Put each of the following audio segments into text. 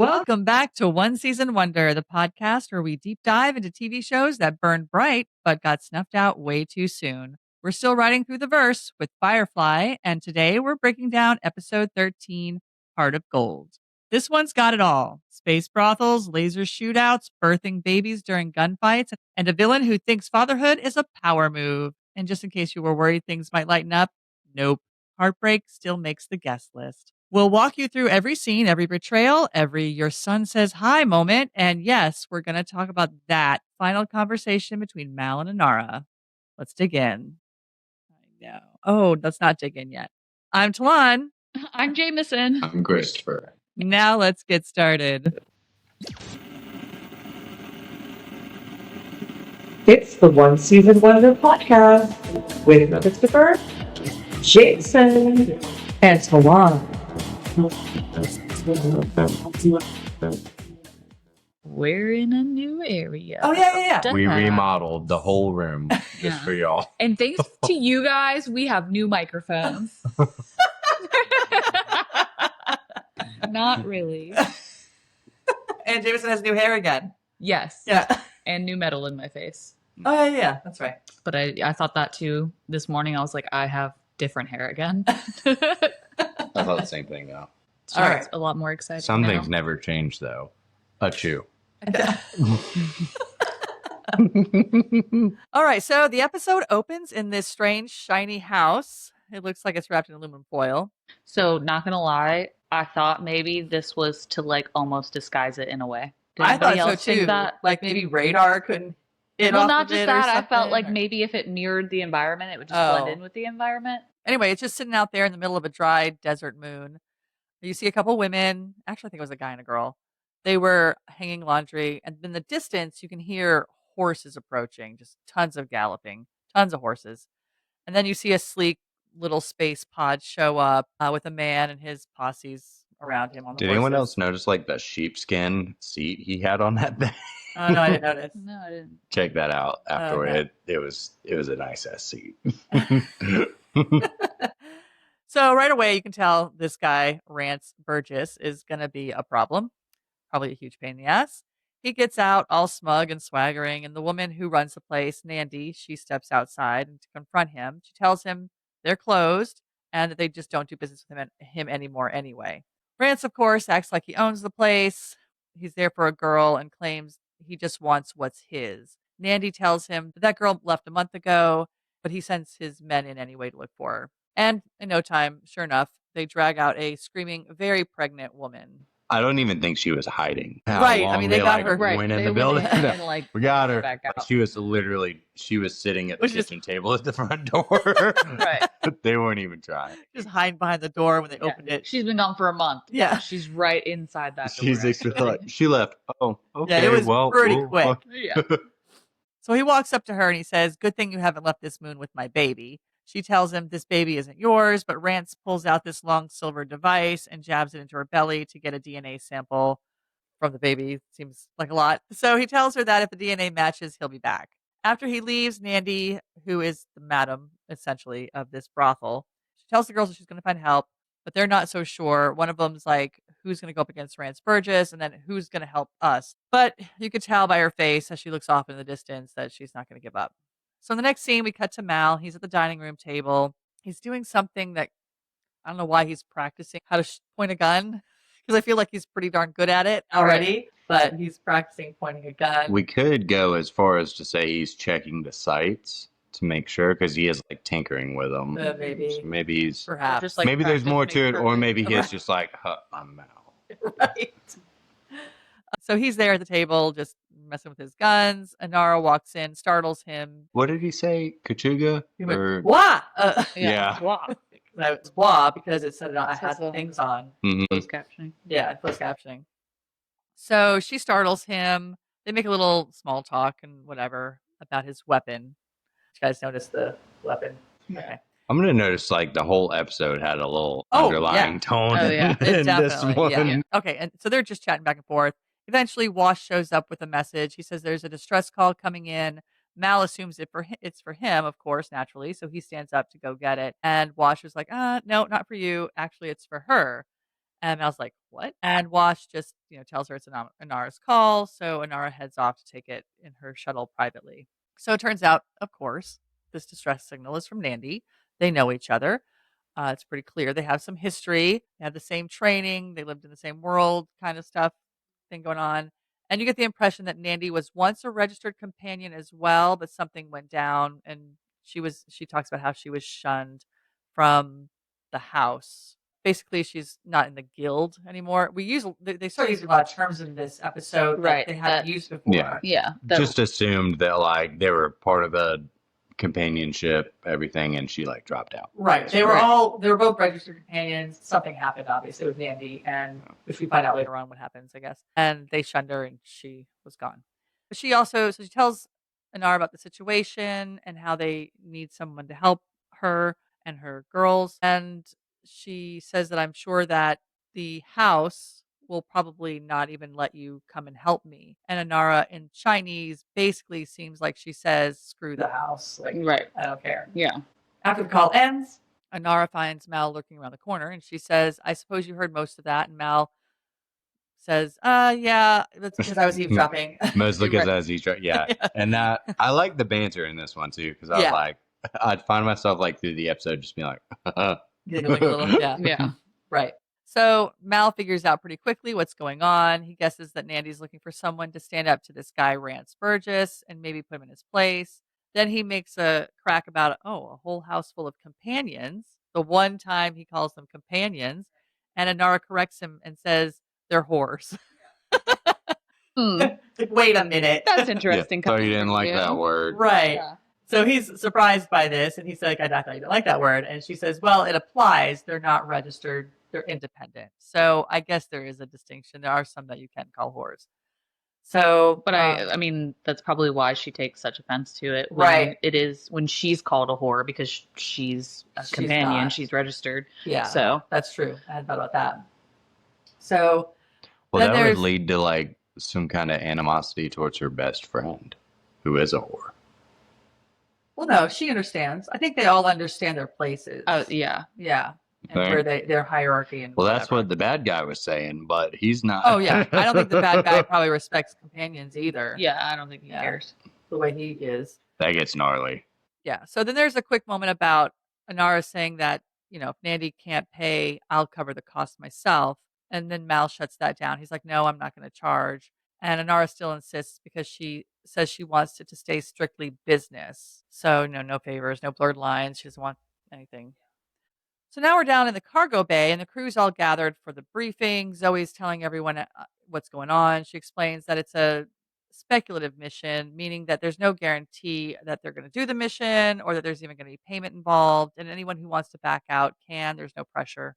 Welcome back to One Season Wonder, the podcast where we deep dive into TV shows that burned bright but got snuffed out way too soon. We're still riding through the verse with Firefly, and today we're breaking down episode 13, Heart of Gold. This one's got it all. Space brothels, laser shootouts, birthing babies during gunfights, and a villain who thinks fatherhood is a power move. And just in case you were worried things might lighten up, nope. Heartbreak still makes the guest list. We'll walk you through every scene, every betrayal, every your son says hi moment. And yes, we're going to talk about that final conversation between Mal and Inara. Let's dig in. I know. Oh, let's not dig in yet. I'm Talon. I'm Jameson. I'm Christopher. Now let's get started. It's the One Season Wonder podcast with Christopher, Jason, and Talon. We're in a new area. Oh, yeah. We remodeled the whole room just for y'all. And thanks to you guys, we have new microphones. Not really. And Jameson has new hair again. Yes. Yeah. And new metal in my face. Oh, yeah. That's right. But I thought that too this morning. I was like, I have different hair again. I thought the same thing though. So it's a lot more exciting. Some now. things never change though. Achoo. All right. So the episode opens in this strange, shiny house. It looks like it's wrapped in aluminum foil. So not going to lie, I thought maybe this was to like almost disguise it in a way. Did I anybody thought so else think too. That? Like maybe radar couldn't hit Well, off not of just it or that. I felt something, like or- maybe if it mirrored the environment, it would just blend in with the environment. Anyway, it's just sitting out there in the middle of a dry desert moon. You see a couple women. Actually, I think it was a guy and a girl. They were hanging laundry, and in the distance, you can hear horses approaching. Just tons of galloping, tons of horses. And then you see a sleek little space pod show up with a man and his posses around him on the Did horses. anyone else notice like the sheepskin seat he had on that thing? Oh no, I didn't notice. No, I didn't. Check that out afterward. Okay. It was a nice ass seat. So right away, you can tell this guy, Rance Burgess, is going to be a problem. Probably a huge pain in the ass. He gets out all smug and swaggering, and the woman who runs the place, Nandy, she steps outside and to confront him. She tells him they're closed and that they just don't do business with him anymore anyway. Rance, of course, acts like he owns the place. He's there for a girl and claims he just wants what's his. Nandy tells him that girl left a month ago, but he sends his men in anyway to look for her. And in no time, sure enough, they drag out a screaming, very pregnant woman. I don't even think she was hiding. How Right, I long mean, they got her- went in They the building. and, like, We got her. back out. She was sitting at the Which is- kitchen table at the front door. Right. They weren't even trying. Just hiding behind the door when they Yeah. opened it. She's been gone for a month. Yeah. She's right inside that door. She's like, she left. Oh, okay. Yeah, it was well, pretty well, quick. Yeah. So he walks up to her and he says, "Good thing you haven't left this moon with my baby." She tells him this baby isn't yours, but Rance pulls out this long silver device and jabs it into her belly to get a DNA sample from the baby. Seems like a lot. So he tells her that if the DNA matches, he'll be back. After he leaves, Nandy, who is the madam, essentially, of this brothel, she tells the girls that she's going to find help, but they're not so sure. One of them's like, who's going to go up against Rance Burgess, and then who's going to help us? But you could tell by her face as she looks off in the distance that she's not going to give up. So in the next scene, we cut to Mal. He's at the dining room table. He's doing something that I don't know why he's practicing how to point a gun, because I feel like he's pretty darn good at it already, but he's practicing pointing a gun. We could go as far as to say he's checking the sights to make sure, because he is like tinkering with them. Maybe. So maybe he's Perhaps. Just like maybe there's more practice to it, makes or perfect. maybe he is Right. just like, huh, I'm Mal. Right. So he's there at the table just messing with his guns. Inara walks in, startles him. What did he say? Kachuga? He went, Or "Wah!" Yeah. Wow. No, it's "wah" because it said I It had says the- things on. Mhm. Closed captioning. Yeah, closed captioning. So she startles him. They make a little small talk and whatever about his weapon. Did you guys notice the weapon? Okay. I'm gonna notice like the whole episode had a little Oh, underlying yeah. tone Oh, yeah. It in this definitely, one. yeah. Okay, and so they're just chatting back and forth. Eventually, Wash shows up with a message. He says there's a distress call coming in. Mal assumes it's for him, of course, naturally. So he stands up to go get it. And Wash is like, no, not for you. Actually, it's for her. And Mal's like, what? And Wash just, tells her it's Inara's call. So Inara heads off to take it in her shuttle privately. So it turns out, of course, this distress signal is from Nandi. They know each other. It's pretty clear. They have some history. They have the same training. They lived in the same world kind of stuff thing going on. And you get the impression that Nandi was once a registered companion as well, but something went down and she talks about how she was shunned from the house. Basically, she's not in the guild anymore. They start using a lot of terms in this episode that they haven't used before. Yeah. Just assumed that like they were part of the companionship, everything, and she like dropped out. Right. They were both registered companions. Something happened, obviously, with Nandi, and which we find out later on what happens, I guess. And they shunned her and she was gone. But she tells Inara about the situation and how they need someone to help her and her girls. And she says that I'm sure that the house will probably not even let you come and help me. And Inara in Chinese basically seems like she says, screw the house. Like, I don't care. Yeah. After the call ends, Inara finds Mal lurking around the corner and she says, I suppose you heard most of that. And Mal says, yeah, that's because I was eavesdropping. Mostly because I was eavesdropping. Yeah. And I like the banter in this one too, because I was like, I'd find myself like through the episode just being like, giggling a little. Yeah. Right. So Mal figures out pretty quickly what's going on. He guesses that Nandi's looking for someone to stand up to this guy, Rance Burgess, and maybe put him in his place. Then he makes a crack about, a whole house full of companions. The one time he calls them companions. And Inara corrects him and says, they're whores. Wait a minute. That's interesting. So you didn't like that word. Right. Yeah. So he's surprised by this. And he's like, I thought you didn't like that word. And she says, well, it applies. They're not registered. They're independent. So I guess there is a distinction. There are some that you can call whores. So, but I mean, that's probably why she takes such offense to it. Right. It is when she's called a whore because she's a companion. She's registered. Yeah. So that's true. I hadn't thought about that. So, well, that would lead to like some kind of animosity towards her best friend, who is a whore. Well, no, she understands. I think they all understand their places. Oh, yeah. Yeah. And where their hierarchy and well, that's what the bad guy was saying, but he's not. Oh yeah, I don't think the bad guy probably respects companions either. Yeah, I don't think he cares the way he is. That gets gnarly. Yeah. So then there's a quick moment about Inara saying that if Nandi can't pay, I'll cover the cost myself. And then Mal shuts that down. He's like, no, I'm not going to charge. And Inara still insists because she says she wants it to stay strictly business. So no favors, no blurred lines. She doesn't want anything. So now we're down in the cargo bay and the crew's all gathered for the briefing. Zoe's telling everyone what's going on. She explains that it's a speculative mission, meaning that there's no guarantee that they're going to do the mission or that there's even going to be payment involved. And anyone who wants to back out can. There's no pressure.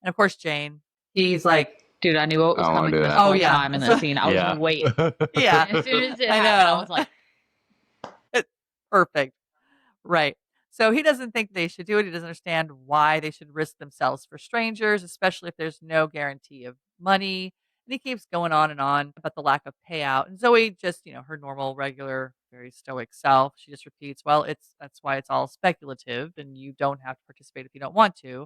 And of course, Jayne, he's like, dude, I knew what was coming this whole time in the scene. I was waiting. Yeah. As soon as it happened, I was like, perfect. Right. So he doesn't think they should do it. He doesn't understand why they should risk themselves for strangers, especially if there's no guarantee of money. And he keeps going on and on about the lack of payout. And Zoe just, her normal, regular, very stoic self, she just repeats, well, that's why it's all speculative and you don't have to participate if you don't want to.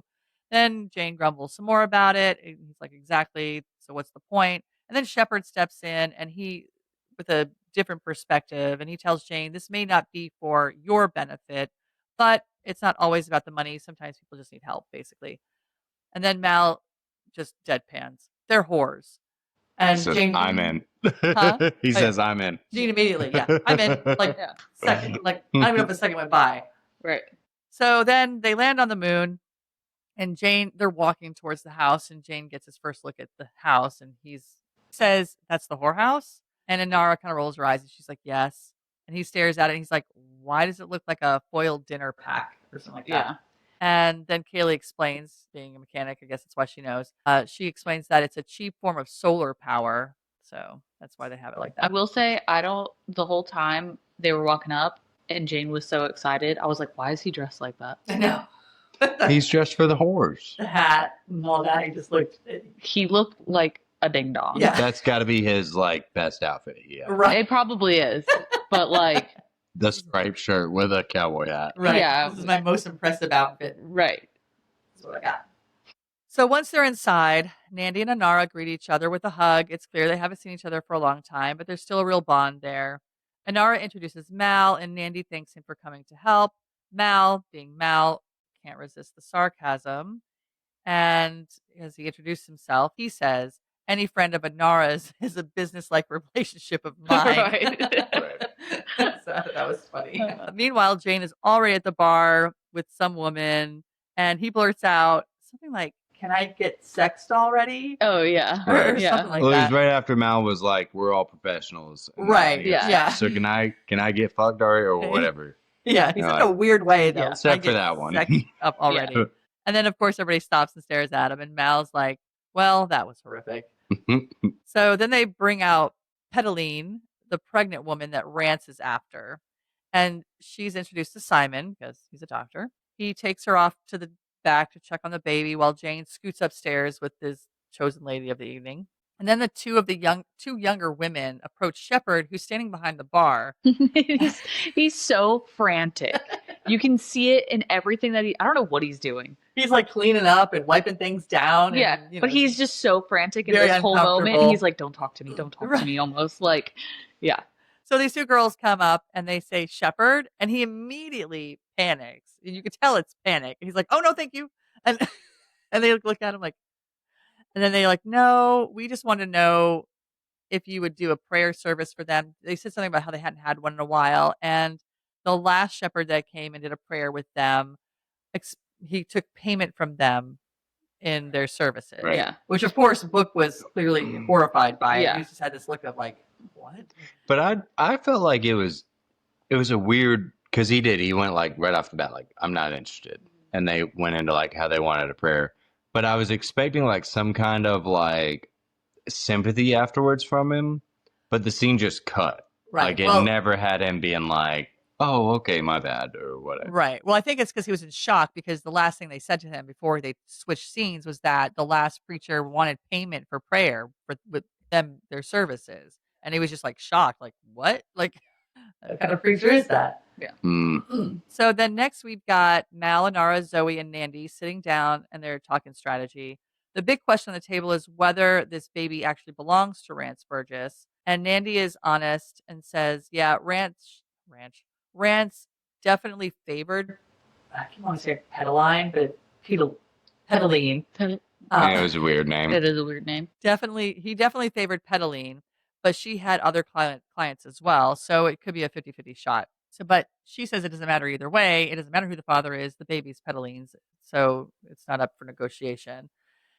Then Jayne grumbles some more about it. And he's like, exactly. So what's the point? And then Shepard steps in and he, with a different perspective, and he tells Jayne, this may not be for your benefit, but it's not always about the money. Sometimes people just need help, basically. And then Mal just deadpans. They're whores. And says, Jayne, I'm in. Huh? He says, I'm in. Jayne immediately, I'm in. Like, second. Like, I don't even know if a second went by. Right. So then they land on the moon. And Jayne, they're walking towards the house, and Jayne gets his first look at the house, and he says, that's the whorehouse? And Inara kind of rolls her eyes, and she's like, yes. And he stares at it, and he's like, why does it look like a foiled dinner pack or something like that? Yeah. And then Kaylee explains, being a mechanic, I guess that's why she knows. She explains that it's a cheap form of solar power, so that's why they have it like that. I will say, the whole time they were walking up, and Jayne was so excited, I was like, why is he dressed like that? I know. He's dressed for the horse. The hat and all that. He looked like a ding dong. Yeah. That's got to be his like best outfit. Yeah. Right. It probably is. But like the striped shirt with a cowboy hat. Right. Yeah. This is my most impressive outfit. Right. That's what I got. So once they're inside, Nandy and Inara greet each other with a hug. It's clear they haven't seen each other for a long time, but there's still a real bond there. Inara introduces Mal, and Nandy thanks him for coming to help. Mal, being Mal, can't resist the sarcasm. And as he introduced himself, he says, any friend of Inara's is a business-like relationship of mine. Right. So that was funny. Meanwhile, Jayne is already at the bar with some woman, and he blurts out something like, can I get sexed already? Oh, yeah. Or Yeah. something like Well, it was that. right after Mal was like, "We're all professionals." And Right, he goes, yeah. So can I get fucked already or whatever? Yeah, he's You're in like, a weird way, though. Yeah. Can I Except for get that one. sexed up already. Yeah. And then, of course, everybody stops and stares at him, and Mal's like, well, that was horrific. So then they bring out Pedaline, the pregnant woman that Rance is after. And she's introduced to Simon because he's a doctor. He takes her off to the back to check on the baby while Jayne scoots upstairs with his chosen lady of the evening. And then the two younger women approach Shepard, who's standing behind the bar. he's so frantic. You can see it in everything that I don't know what he's doing. He's like cleaning up and wiping things down. Yeah, and, you know, but he's just so frantic in very this whole moment. uncomfortable. He's like, don't talk to me. Don't talk to me almost. Like, yeah. So these two girls come up and they say Shepard, and he immediately panics. And you can tell it's panic. And he's like, oh, no, thank you. And and they look at him like, and then they're like, no, we just want to know if you would do a prayer service for them. They said something about how they hadn't had one in a while. And the last shepherd that came and did a prayer with them, he took payment from them in their services. Right. Yeah. Which, of course, Book was clearly horrified by it. Yeah. He just had this look of like, what? But I felt like it was a weird, because he went like right off the bat like, I'm not interested, and they went into like how they wanted a prayer, but I was expecting like some kind of like sympathy afterwards from him, but the scene just cut. Right. Like it never had him being like, oh, okay, my bad, or whatever. Right. Well, I think it's because he was in shock because the last thing they said to him before they switched scenes was that the last preacher wanted payment for prayer with them, their services. And he was just like shocked, like, what? Like, what kind of preacher is that? Yeah. So then next we've got Mal, Inara, Zoe, and Nandy sitting down and they're talking strategy. The big question on the table is whether this baby actually belongs to Rance Burgess. And Nandy is honest and says, yeah, Rance definitely favored, I can't want to say Pedaline, but Pedaline. Yeah, it was a weird name. It is a weird name. He definitely favored Pedaline, but she had other clients as well. So it could be a 50-50 shot. So, but she says it doesn't matter either way. It doesn't matter who the father is. The baby's Pedaline's. So it's not up for negotiation.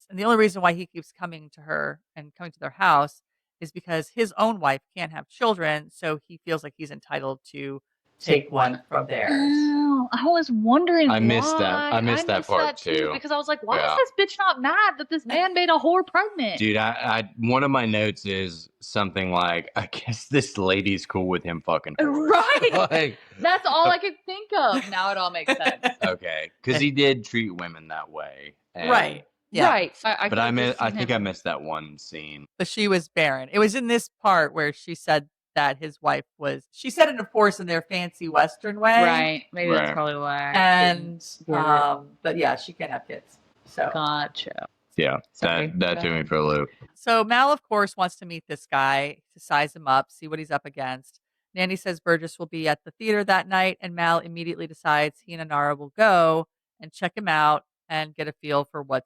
And the only reason why he keeps coming to her and coming to their house is because his own wife can't have children. So he feels like he's entitled to take one from theirs. Oh, I was wondering. I missed that. I missed that part too. Because I was like, why is this bitch not mad that this man made a whore pregnant? Dude, I one of my notes is something like, I guess this lady's cool with him fucking her. Right. Like, that's all I could think of. Now it all makes sense. Okay, because he did treat women that way. And, Right. Yeah. Right. But I think I missed that one scene. But she was barren. It was in this part where she said that his wife was, she said it, of course, in their fancy Western way. Right. Maybe that's probably why. And, but yeah, she can't have kids. So. Gotcha. Yeah. Sorry. That threw me for a loop. So Mal, of course, wants to meet this guy to size him up, see what he's up against. Nandy says Burgess will be at the theater that night, and Mal immediately decides he and Inara will go and check him out and get a feel for what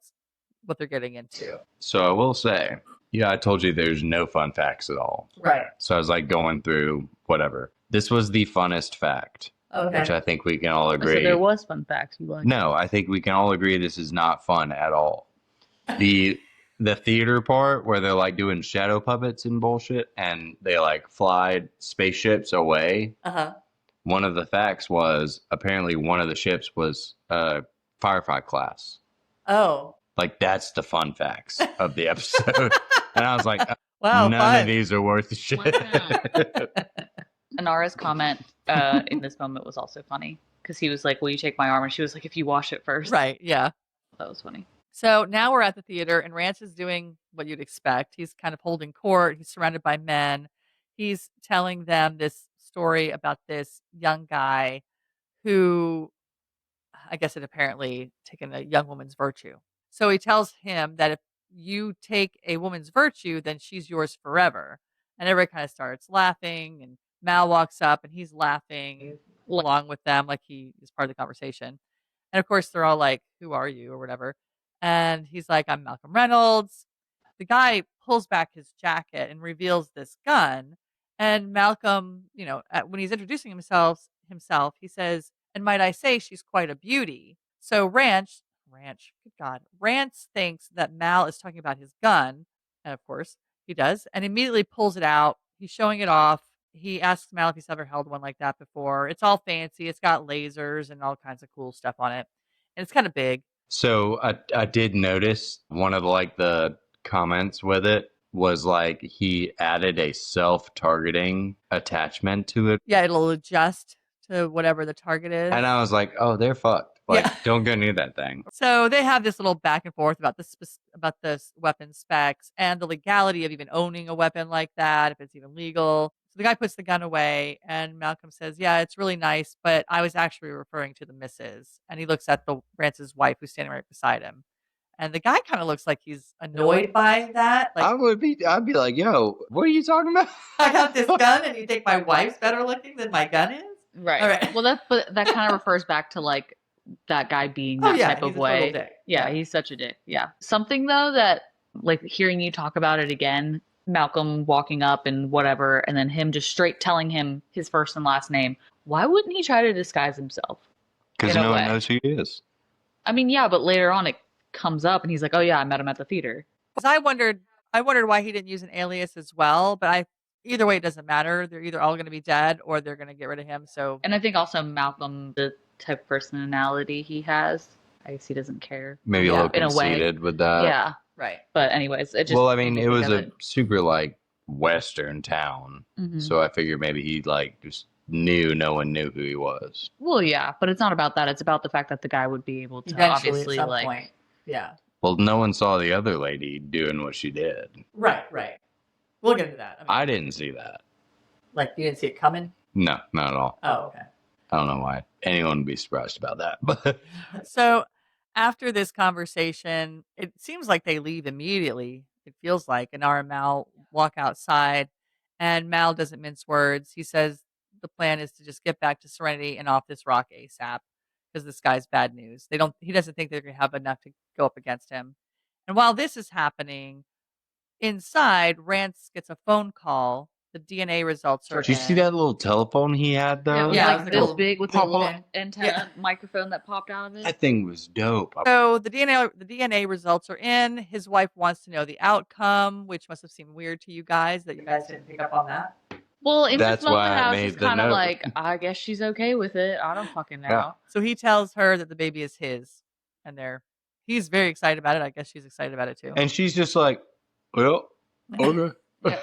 they're getting into. So I will say, yeah, I told you there's no fun facts at all. Right. So I was like going through whatever. This was the funnest fact, which I think we can all agree. So there was fun facts you liked. No, I think we can all agree this is not fun at all. The theater part where they're like doing shadow puppets and bullshit and they like fly spaceships away. Uh-huh. One of the facts was apparently one of the ships was Firefly-class. Oh. Like that's the fun facts of the episode. And I was like, wow, none of these are worth the shit. Inara's comment in this moment was also funny because he was like, will you take my arm? And she was like, if you wash it first. Right. Yeah. That was funny. So now we're at the theater and Rance is doing what you'd expect. He's kind of holding court. He's surrounded by men. He's telling them this story about this young guy who, I guess, had apparently taken a young woman's virtue. So he tells him that if you take a woman's virtue, then she's yours forever. And everybody kind of starts laughing, and Mal walks up and he's laughing along with them like he is part of the conversation. And of course, they're all like, "Who are you?" or whatever. And he's like, "I'm Malcolm Reynolds." The guy pulls back his jacket and reveals this gun. And Malcolm, when he's introducing himself, he says, "And might I say, she's quite a beauty." So good God, Rance thinks that Mal is talking about his gun, and of course he does, and immediately pulls it out. He's showing it off. He asks Mal if he's ever held one like that before. It's all fancy. It's got lasers and all kinds of cool stuff on it, and it's kind of big. So I did notice one of the comments with it was like he added a self-targeting attachment to it. Yeah, it'll adjust to whatever the target is. And I was like, oh, they're fucked. Like, Yeah. don't go near that thing. So they have this little back and forth about the weapon specs and the legality of even owning a weapon like that, if it's even legal. So the guy puts the gun away, and Malcolm says, "Yeah, it's really nice, but I was actually referring to the missus." And he looks at the Rance's wife, who's standing right beside him, and the guy kind of looks like he's annoyed by that. Like, I'd be like, yo, what are you talking about? I got this gun, and you think my wife's better looking than my gun is? Right. All right. Well, that kind of refers back to like that guy being that type he's of a way. total dick. Yeah, he's such a dick. Yeah. Something though that like hearing you talk about it again, Malcolm walking up and whatever, and then him just straight telling him his first and last name. Why wouldn't he try to disguise himself? Because In a no one way. knows who he is. I mean, yeah, but later on it comes up and he's like, "Oh yeah, I met him at the theater." Because I wondered why he didn't use an alias as well. But either way, it doesn't matter. They're either all going to be dead or they're going to get rid of him. So And I think also Malcolm, the type of personality he has, I guess he doesn't care. Maybe a Yeah, little in a way. conceited with that. Yeah. right. But anyways, it just Well, I mean, made it me was think a of super like Western town. Mhm. So I figured maybe he like just knew no one knew who he was. Well, yeah, but it's not about that. It's about the fact that the guy would be able to obviously like Yeah. Well, no one saw the other lady doing what she did. Right. We'll get into that. I didn't see that. like you didn't see it coming. No, not at all. Oh, okay. I don't know why anyone would be surprised about that. But So after this conversation, it seems like they leave immediately. It feels like Inara and Mal walk outside, and Mal doesn't mince words. He says the plan is to just get back to Serenity and off this rock ASAP because this guy's bad news. He doesn't think they're going to have enough to go up against him. And while this is happening, inside, Rance gets a phone call. The DNA results are did you see that little telephone he had yeah, it though? was Yeah, like it was this little big with a pop little up. antenna microphone that popped out of it. That thing was dope. So the DNA results are in. His wife wants to know the outcome, which must have seemed weird to you guys that you guys didn't pick up on that. Well, in That's this moment, why I I was made just the kind of note. like, I guess she's okay with it. I don't fucking know. Yeah. So he tells her that the baby is his, and he's very excited about it. I guess she's excited about it too. And she's just like, well, okay. Yeah.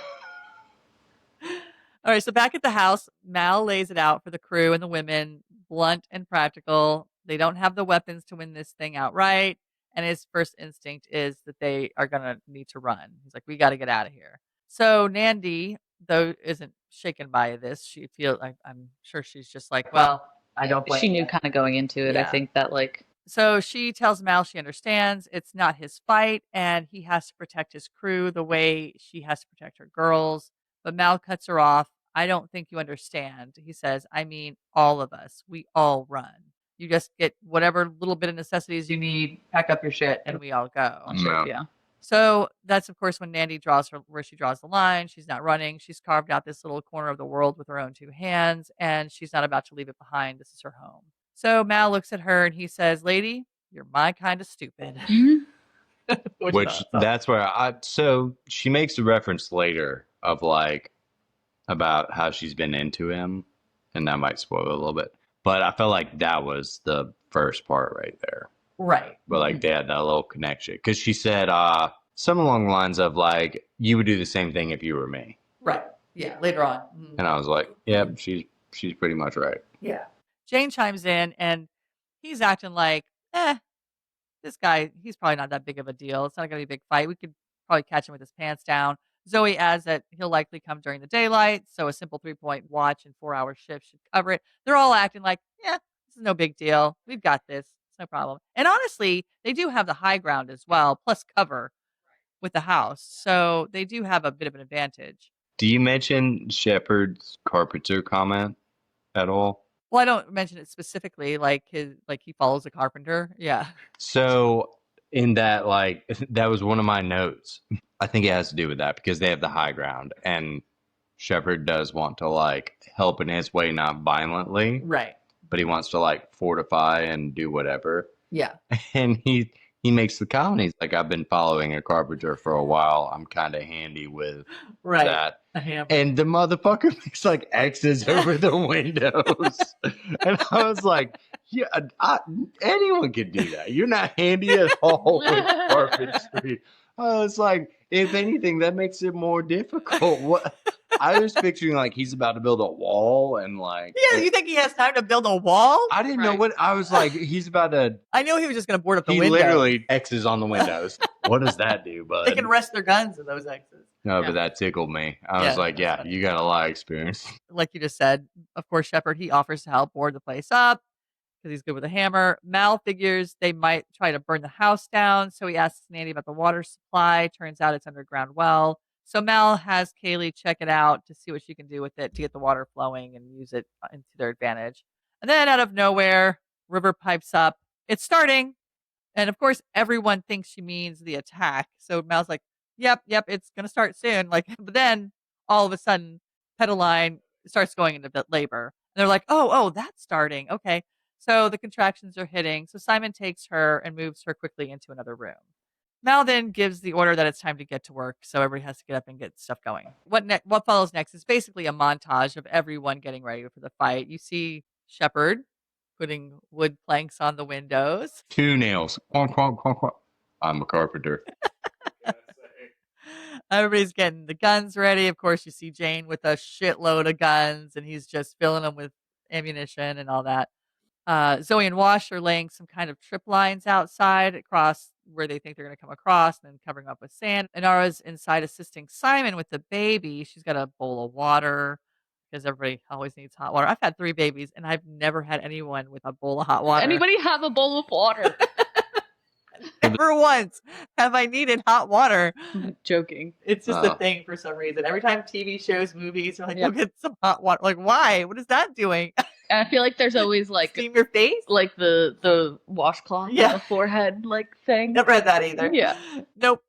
All right, so back at the house, Mal lays it out for the crew and the women, blunt and practical. They don't have the weapons to win this thing outright, and his first instinct is that they are going to need to run. He's like, we got to get out of here. So Nandi, though, isn't shaken by this. She feels like, I'm sure she's just like, well, I don't blame She knew you. kind of going into it. I Yeah. think that like So she tells Mal she understands it's not his fight and he has to protect his crew the way she has to protect her girls. But Mal cuts her off. I don't think you understand. He says, I mean, all of us. We all run. You just get whatever little bit of necessities you need, pack up your shit, and we all go. No. yeah. So that's, of course, when Nandi draws where she draws the line. She's not running. She's carved out this little corner of the world with her own two hands, and she's not about to leave it behind. This is her home. So Mal looks at her and he says, lady, you're my kind of stupid. Which that's where so she makes a reference later of like about how she's been into him, and that might spoil it a little bit. But I felt like that was the first part right there. Right. But like they had that little connection. Because she said something along the lines of like, you would do the same thing if you were me. Right. Yeah. Later on. And I was like, yep, she's pretty much right. Yeah. Jayne chimes in and he's acting like, this guy, he's probably not that big of a deal. It's not going to be a big fight. We could probably catch him with his pants down. Zoe adds that he'll likely come during the daylight, so a simple 3-point watch and 4-hour shift should cover it. They're all acting like, yeah, this is no big deal. We've got this. no problem. And honestly, they do have the high ground as well, plus cover with the house. So they do have a bit of an advantage. Do you mention Shepard's carpenter comment at all? Well, I don't mention it specifically, like he follows a carpenter. Yeah. So in that, like, that was one of my notes. I think it has to do with that because they have the high ground, and Shepard does want to like help in his way, not violently, Right. but he wants to like fortify and do whatever. Yeah. And he makes the comment. He's like, I've been following a carpenter for a while. I'm kind of handy with Right. that. A hammer. And the motherfucker makes like X's over the windows. And I was like, yeah, anyone could do that. You're not handy at all with carpentry. I was like, if anything, that makes it more difficult. What? I was picturing like he's about to build a wall and like. Yeah, you think he has time to build a wall? I didn't know what I was like. He's about to. I knew he was just going to board up the He window. literally X's on the windows. What does that do, bud? They can rest their guns in those X's. No, Yeah. but that tickled me. I Yeah, was like, that's yeah, funny. you got a lot of experience. Like you just said, of course, Shepard, he offers to help board the place up because he's good with a hammer. Mal figures they might try to burn the house down, so he asks Nanny about the water supply. Turns out it's underground well. So Mal has Kaylee check it out to see what she can do with it to get the water flowing and use it into their advantage. And then out of nowhere, River pipes up. It's starting. And of course, everyone thinks she means the attack. So Mal's like, yep, it's going to start soon. Like, but then all of a sudden, Petaline starts going into labor. And they're like, oh, that's starting. Okay. So the contractions are hitting. So Simon takes her and moves her quickly into another room. Mal then gives the order that it's time to get to work. So everybody has to get up and get stuff going. What follows next is basically a montage of everyone getting ready for the fight. You see Shepard putting wood planks on the windows. 2 nails. Quonk, quonk, quonk, quonk. I'm a carpenter. Everybody's getting the guns ready. Of course, you see Jayne with a shitload of guns, and he's just filling them with ammunition and all that. Zoe and Wash are laying some kind of trip lines outside across where they think they're going to come across, and then covering up with sand. Inara's inside assisting Simon with the baby. She's got a bowl of water because everybody always needs hot water. I've had 3 babies, and I've never had anyone with a bowl of hot water. Anybody have a bowl of water? Never once have I needed hot water. Joking. It's just a thing for some reason. Every time TV shows, movies, are like, Yep. go get some hot water. Like, why? What is that doing? And I feel like there's always like Steam your face? like the washcloth Yeah. on the forehead like thing. Never had that either. Yeah. Nope.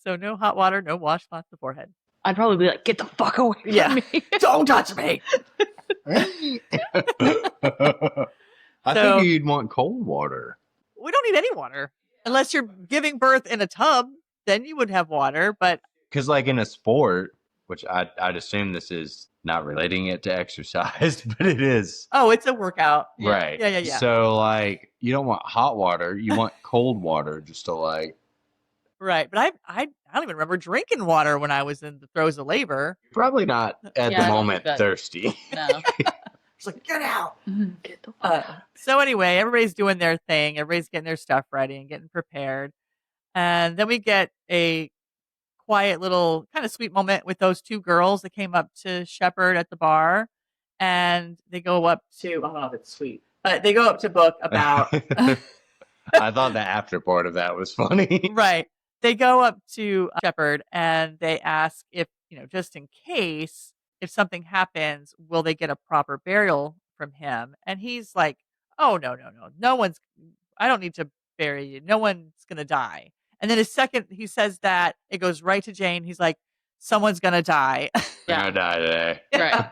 So no hot water, no washcloth to the forehead. I'd probably be like, get the fuck away from Yeah. me. Don't touch me. I So- think you'd want cold water. We don't need any water. Unless you're giving birth in a tub, then you would have water. But Because, like, in a sport, which I'd assume this is not relating it to exercise, but it is. oh, it's a workout. Yeah. Right. Yeah. So, like, you don't want hot water. You want cold water just to, like, Right. But I don't even remember drinking water when I was in the throes of labor. probably not at Yeah, I the don't moment think that- thirsty. No. It's like, get out. Get the fuck out. So anyway, everybody's doing their thing. Everybody's getting their stuff ready and getting prepared. And then we get a quiet little kind of sweet moment with those 2 girls that came up to Shepard at the bar. And they go up to, I don't know if it's sweet, but they go up to Book about, I thought the after part of that was funny. right. They go up to Shepard and they ask if, just in case, if something happens, will they get a proper burial from him? And he's like, oh, no. I don't need to bury you. No one's going to die. And then his second, he says that, it goes right to Jayne. He's like, someone's going to die. I'm Yeah. gonna die today. Right.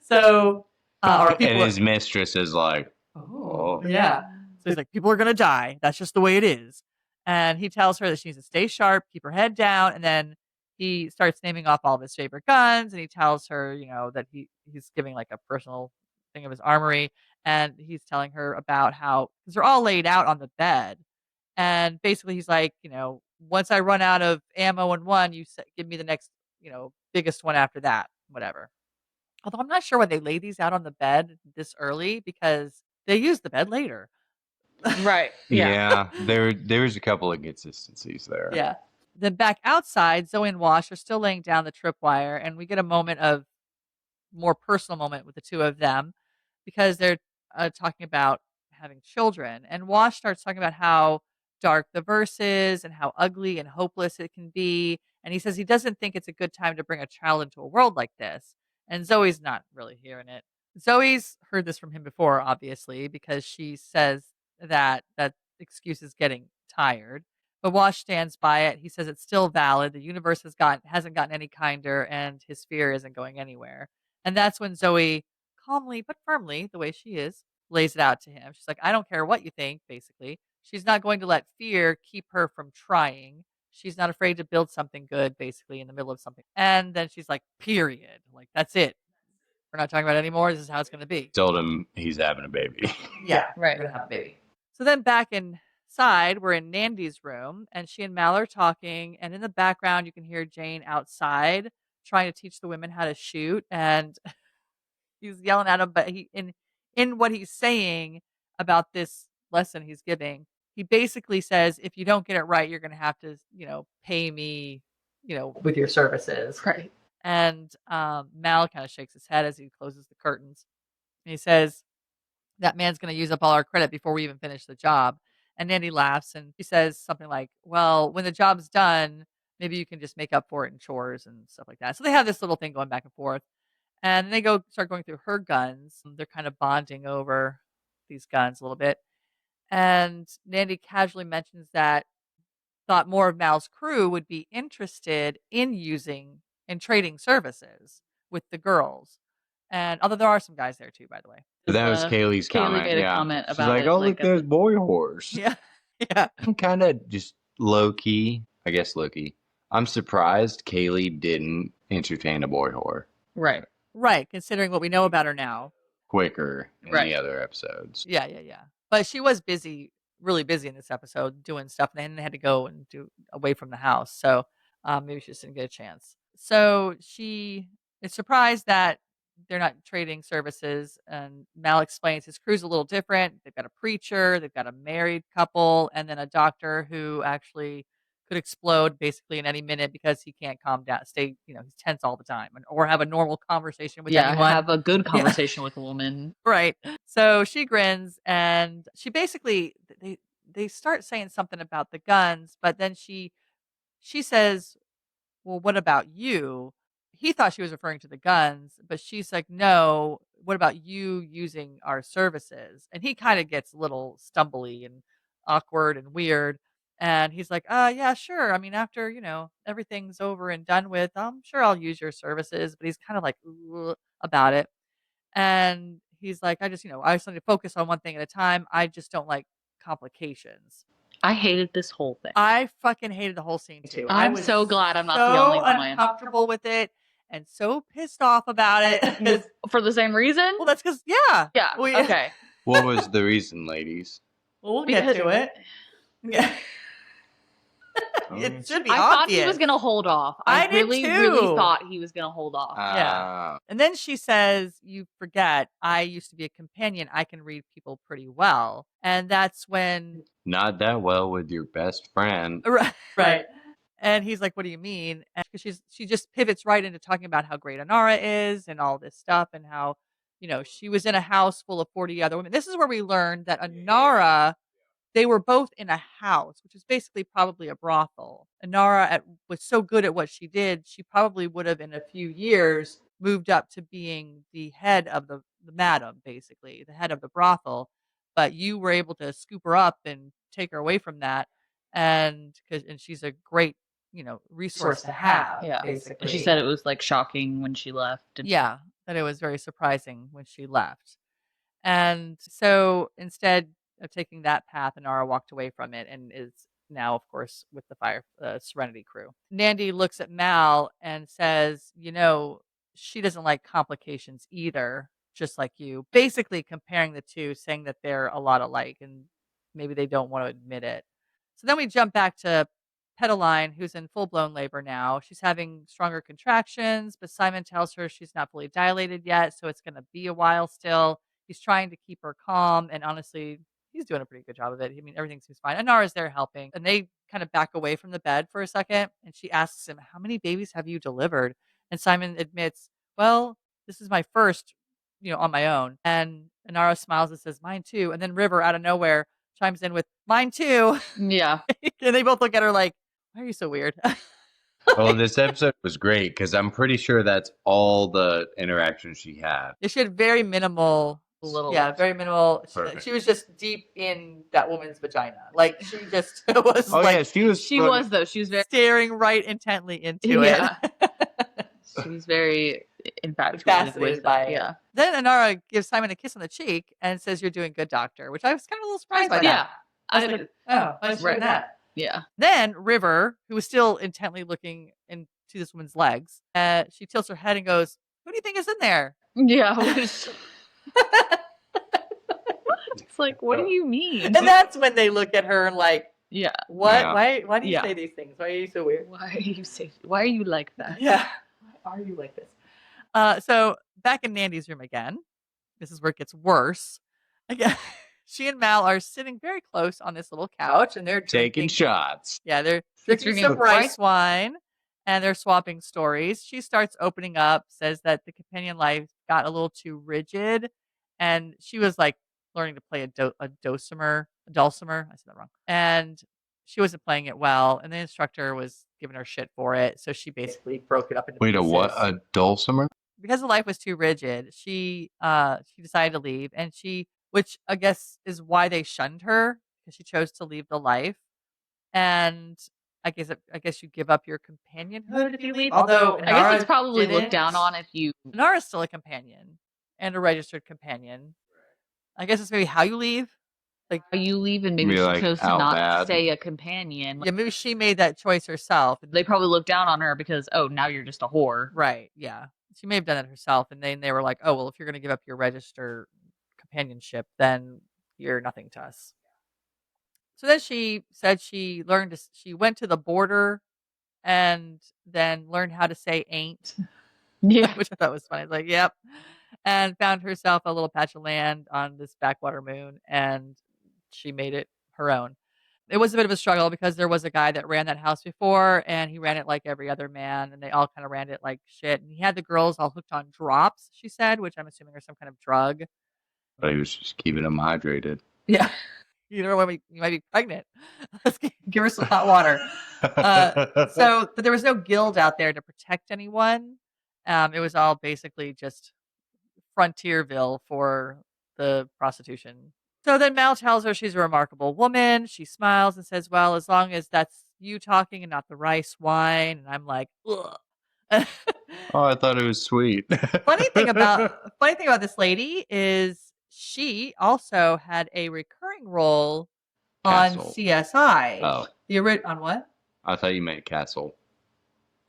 So, or people And his mistress is like, oh, yeah. So he's like, people are going to die. That's just the way it is. And he tells her that she needs to stay sharp, keep her head down. And then he starts naming off all of his favorite guns. And he tells her, that he's giving like a personal thing of his armory. And he's telling her about how, because they're all laid out on the bed. And basically he's like, once I run out of ammo in one, you give me the next, biggest one after that, whatever. Although I'm not sure why they lay these out on the bed this early because they use the bed later. Right. Yeah. there's a couple of consistencies there. Yeah. Then back outside, Zoe and Wash are still laying down the tripwire, and we get a moment of more personal moment with the 2 of them because they're talking about having children. And Wash starts talking about how dark the verse is and how ugly and hopeless it can be. And he says he doesn't think it's a good time to bring a child into a world like this. And Zoe's not really hearing it. Zoe's heard this from him before, obviously, because she says that excuse is getting tired. But Wash stands by it. He says it's still valid. The universe hasn't gotten any kinder, and his fear isn't going anywhere. And that's when Zoe calmly but firmly, the way she is, lays it out to him. She's like, I don't care what you think, basically. She's not going to let fear keep her from trying. She's not afraid to build something good, basically, in the middle of something. And then she's like, period. Like, that's it. We're not talking about it anymore. This is how it's going to be. Told him he's having a baby. Yeah, Right. we're going to have a baby. So then back inside, we're in Nandy's room, and she and Mal are talking. And in the background, you can hear Jayne outside trying to teach the women how to shoot. And he's yelling at them, but he in what he's saying about this lesson he's giving, he basically says, if you don't get it right, you're going to have to, pay me, with your services. Right. And Mal kind of shakes his head as he closes the curtains. And he says, that man's going to use up all our credit before we even finish the job. And Nandy laughs and he says something like, well, when the job's done, maybe you can just make up for it in chores and stuff like that. So they have this little thing going back and forth. And they start going through her guns. They're kind of bonding over these guns a little bit. And Nandy casually mentions that thought more of Mal's crew would be interested in using and trading services with the girls. And although there are some guys there too, by the way. But that was Kaylee's comment. Kaylee made a yeah. comment She's about like, it. oh, like, look, there's boy horse. Yeah. Yeah. I'm kind of just low-key, I guess low-key. I'm surprised Kaylee didn't entertain a boy whore Right. Right. Considering what we know about her now. quicker in Right. the other episodes. Yeah. But she was busy, really busy in this episode doing stuff. And then they had to go and do away from the house. So maybe she just didn't get a chance. So she is surprised that they're not trading services. And Mal explains his crew's a little different. They've got a preacher, they've got a married couple, and then a doctor who actually could explode basically in any minute because he can't calm down, stay, he's tense all the time, or have a normal conversation with anyone. Have a good conversation with a woman. Right. So she grins and she basically, they start saying something about the guns, but then she says, well, what about you? He thought she was referring to the guns, but she's like, no, what about you using our services? And he kind of gets a little stumbly and awkward and weird. And he's like, yeah, sure. I mean, after, everything's over and done with, I'm sure I'll use your services. But he's kind of like about it. And he's like, I just need to focus on one thing at a time. I just don't like complications. I hated this whole thing. I fucking hated the whole scene too. I'm I was so glad I'm not so the only one. uncomfortable with it and so pissed off about it. For the same reason? Well, that's because yeah. Okay. What was the reason, ladies? Well, we'll get to it. Yeah. It should be I obvious. thought he was gonna hold off. I did really, too. really thought he was gonna hold off. Yeah. And then she says, you forget, I used to be a companion. I can read people pretty well. And that's when Not that well with your best friend. Right. And he's like, what do you mean? And she just pivots right into talking about how great Inara is and all this stuff and how, she was in a house full of 40 other women. This is where we learned that Inara, they were both in a house, which is basically probably a brothel. Inara was so good at what she did, she probably would have in a few years moved up to being the head of the madam, basically, the head of the brothel. But you were able to scoop her up and take her away from that. And she's a great, resource to have. Yeah. Basically. And she said it was like shocking when she left. Yeah, that it was very surprising when she left. And so instead of taking that path, Inara walked away from it and is now, of course, with the Serenity crew. Nandy looks at Mal and says, she doesn't like complications either, just like you. Basically comparing the two, saying that they're a lot alike and maybe they don't want to admit it. So then we jump back to Petaline, who's in full-blown labor now. She's having stronger contractions, but Simon tells her she's not fully dilated yet, so it's going to be a while still. He's trying to keep her calm, and honestly, he's doing a pretty good job of it. I mean, everything seems fine. Inara's there helping, and they kind of back away from the bed for a second, and she asks him, how many babies have you delivered? And Simon admits, well, this is my first, on my own. And Inara smiles and says, mine too. And then River out of nowhere chimes in with, mine too. Yeah. And they both look at her like, why are you so weird? Well, this episode was great because I'm pretty sure that's all the interactions she had. She had very minimal. Little. Yeah, very minimal. Perfect. She was just deep in that woman's vagina. Like she just was Oh like yeah, she was. She was though. She was very. staring right intently into Yeah. it. She was very infatuated Fascinated with by that. it. Yeah. Then Inara gives Simon a kiss on the cheek and says, "You're doing good, doctor," which I was kind of a little surprised by. Yeah. I was like, "Oh, why is she doing that?" Yeah. Then River, who was still intently looking into this woman's legs, she tilts her head and goes, "Who do you think is in there?" Yeah. It's like, what do you mean? And that's when they look at her like, Yeah. "What? Yeah. Why do you Yeah. say these things? Why are you so weird?" Why are you like that? Yeah. Why are you like this? So back in Nandy's room again. This is where it gets worse. Again, she and Mal are sitting very close on this little couch, and they're taking drinking. shots. Yeah, they're drinking drinking some rice wine, and they're swapping stories. She starts opening up, says that the companion life got a little too rigid, and she was like learning to play a dulcimer. I said that wrong. And she wasn't playing it well, and the instructor was giving her shit for it. So she basically broke it up into Wait, a pieces. what? A dulcimer? Because the life was too rigid, she decided to leave, and which I guess is why they shunned her, because she chose to leave the life. And I guess you give up your companionhood if you leave. Although I guess it's probably looked down on if you. Inara's still a companion and a registered companion. I guess it's maybe how you leave. Like You leave and maybe Maybe, she like, chose to out not bad. stay a companion. yeah, maybe she made that choice herself. They probably looked down on her because, oh, now you're just a whore. Right, yeah. She may have done it herself, and then they were like, oh, well, if you're going to give up your register companionship, then you're nothing to us. So then she said she went to the border and then learned how to say ain't, Yeah. which I thought was funny. I was like, yep. And found herself a little patch of land on this backwater moon, and she made it her own. It was a bit of a struggle because there was a guy that ran that house before, and he ran it like every other man, and they all kind of ran it like shit. And he had the girls all hooked on drops, she said, which I'm assuming are some kind of drug. But he was just keeping them hydrated. Yeah. You know when you might be pregnant. Let's give her some hot water. But there was no guild out there to protect anyone. It was all basically just Frontierville for the prostitution. So then Mal tells her she's a remarkable woman. She smiles and says, well, as long as that's you talking and not the rice wine. And I'm like, ugh. Oh, I thought it was sweet. funny thing about this lady is she also had a recurring role on Castle. CSI. Oh, On what? I thought you meant Castle.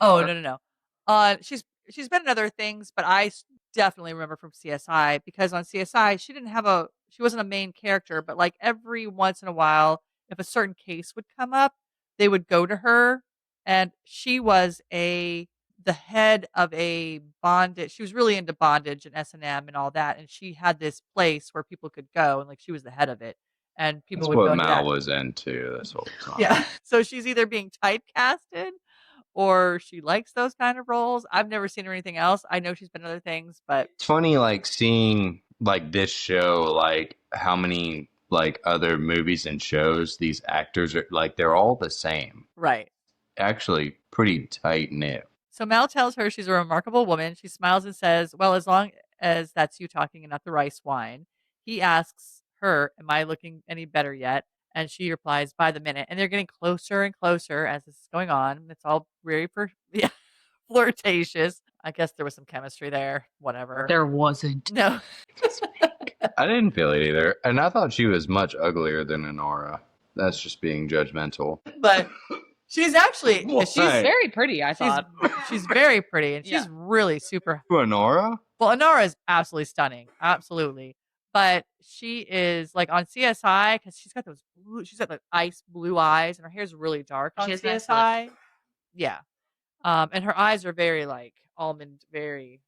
Oh, no. She's been in other things, but I definitely remember from CSI because on CSI she wasn't a main character, but like every once in a while, if a certain case would come up, they would go to her, and she was the head of a bondage. She was really into bondage and S&M and all that, and she had this place where people could go, and like she was the head of it, and people That's would go what into Mal that. was into this whole time. Yeah, so she's either being typecasted or she likes those kind of roles. I've never seen her anything else. I know she's been in other things, but It's funny, like, seeing, like, this show, like, how many, like, other movies and shows these actors are, like, they're all the same. right. Actually, pretty tight-knit. So Mal tells her she's a remarkable woman. She smiles and says, well, as long as that's you talking and not the rice wine. He asks her, am I looking any better yet? And she replies, by the minute. And they're getting closer and closer as this is going on. It's all very flirtatious. I guess there was some chemistry there. Whatever. There wasn't. No. I didn't feel it either. And I thought she was much uglier than Inara. That's just being judgmental. But she's actually She's Right. very pretty, I thought. she's very pretty, and she's Yeah. really super. Inara? Well, Inara is absolutely stunning, absolutely. But she is like on CSI because she's got the ice blue eyes, and her hair's really dark on She has nice CSI. Yeah, and her eyes are very like almond, very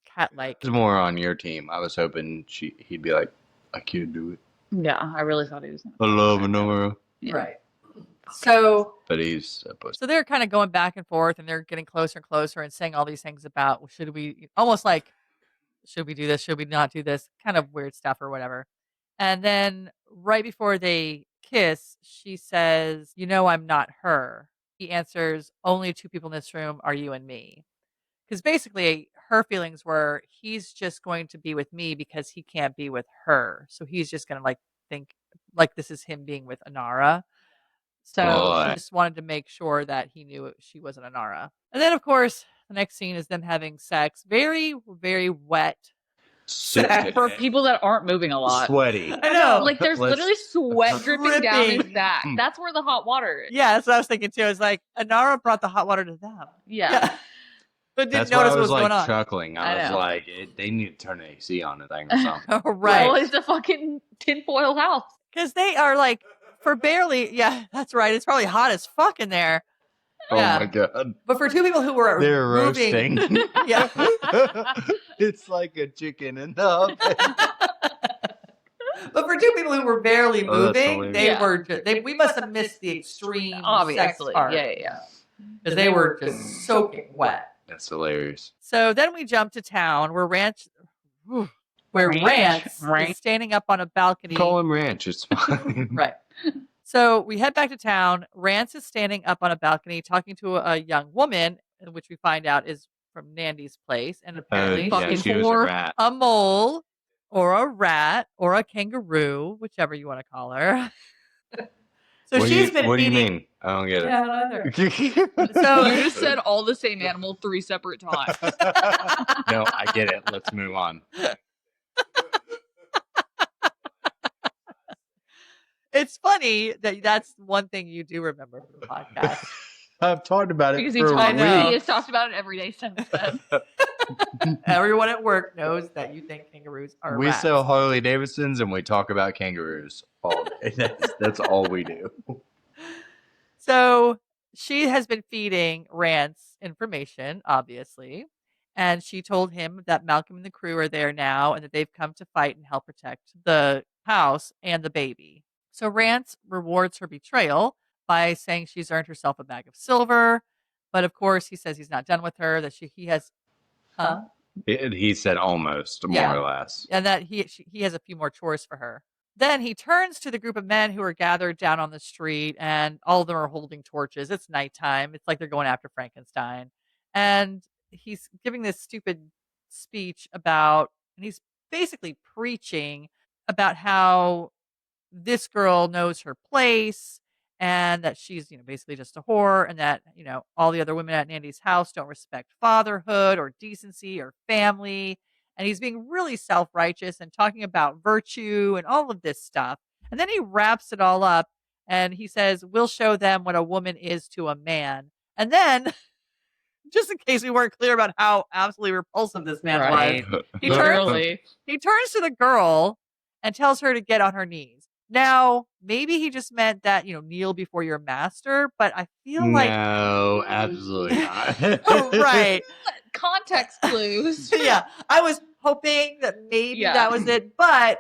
cat-like. It was more on your team. I was hoping he'd be like, I can't do it. Yeah, I really thought he was. I love Inara. Yeah. Right. So But he's a pussy. they're kind of going back and forth, and they're getting closer and closer, and saying all these things about should we should we do this? Should we not do this? Kind of weird stuff or whatever. And then right before they kiss, she says, I'm not her. He answers, only two people in this room are you and me. Because basically, her feelings were he's just going to be with me because he can't be with her. So he's just going to think like this is him being with Inara. So she just wanted to make sure that he knew she wasn't Inara. And then, of course, the next scene is them having sex. Very, very wet. For people that aren't moving a lot. Sweaty. I know. Like there's literally sweat dripping down his back. That's where the hot water is. Yeah, that's what I was thinking too. It's like Inara brought the hot water to them. Yeah. But didn't That's notice why I was what was going on. chuckling. I was know. like, they need to turn an AC on the thing or something. Right. Well, it's a fucking tinfoil house. Because they are for barely, that's right. It's probably hot as fuck in there. Oh my god. But for two people who were They're moving, roasting. yeah. It's like a chicken in the oven. But for two people who were barely moving, they Yeah. were we must have missed the extreme sex Obviously. part. Yeah. Because they were just soaking wet. That's hilarious. So then we jump to town where Rance is standing up on a balcony. Call him Ranch. It's fine. Right. So we head back to town. Rance is standing up on a balcony talking to a young woman, which we find out is from Nandy's place. And apparently fucking she was a whore. rat. a mole or a rat or a kangaroo, whichever you want to call her. So What she's been What do you feeding. mean? I don't get it. Yeah, I don't either. You So just said all the same animal 3 separate times. No, I get it. Let's move on. it's funny that that's one thing you do remember from the podcast. I've talked about it Because for a I know. he has talked about it every day since then. Everyone at work knows that you think kangaroos are We rats. sell Harley Davidsons and we talk about kangaroos all day. That's all we do. So she has been feeding Rance information, obviously. And she told him that Malcolm and the crew are there now and that they've come to fight and help protect the house and the baby. So Rance rewards her betrayal by saying she's earned herself a bag of silver. But of course, he says he's not done with her, that he has. Huh? He said almost, more Yeah. or less. And that he has a few more chores for her. Then he turns to the group of men who are gathered down on the street, and all of them are holding torches. It's nighttime. It's like they're going after Frankenstein. And he's giving this stupid speech and he's basically preaching about how this girl knows her place and that she's, basically just a whore, and that, all the other women at Nandy's house don't respect fatherhood or decency or family. And he's being really self-righteous and talking about virtue and all of this stuff. And then he wraps it all up and he says, we'll show them what a woman is to a man. And then, just in case we weren't clear about how absolutely repulsive this man was, he turns to the girl and tells her to get on her knees. Now, maybe he just meant that, kneel before your master, but I feel like... No, absolutely not. Right. Context clues. Yeah, I was hoping that maybe that was it, but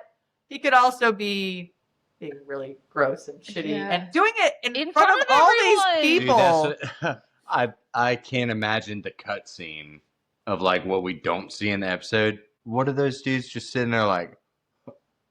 he could also be being really gross and shitty and doing it in front of all everyone. these people. Dude, I can't imagine the cutscene of what we don't see in the episode. What are those dudes just sitting there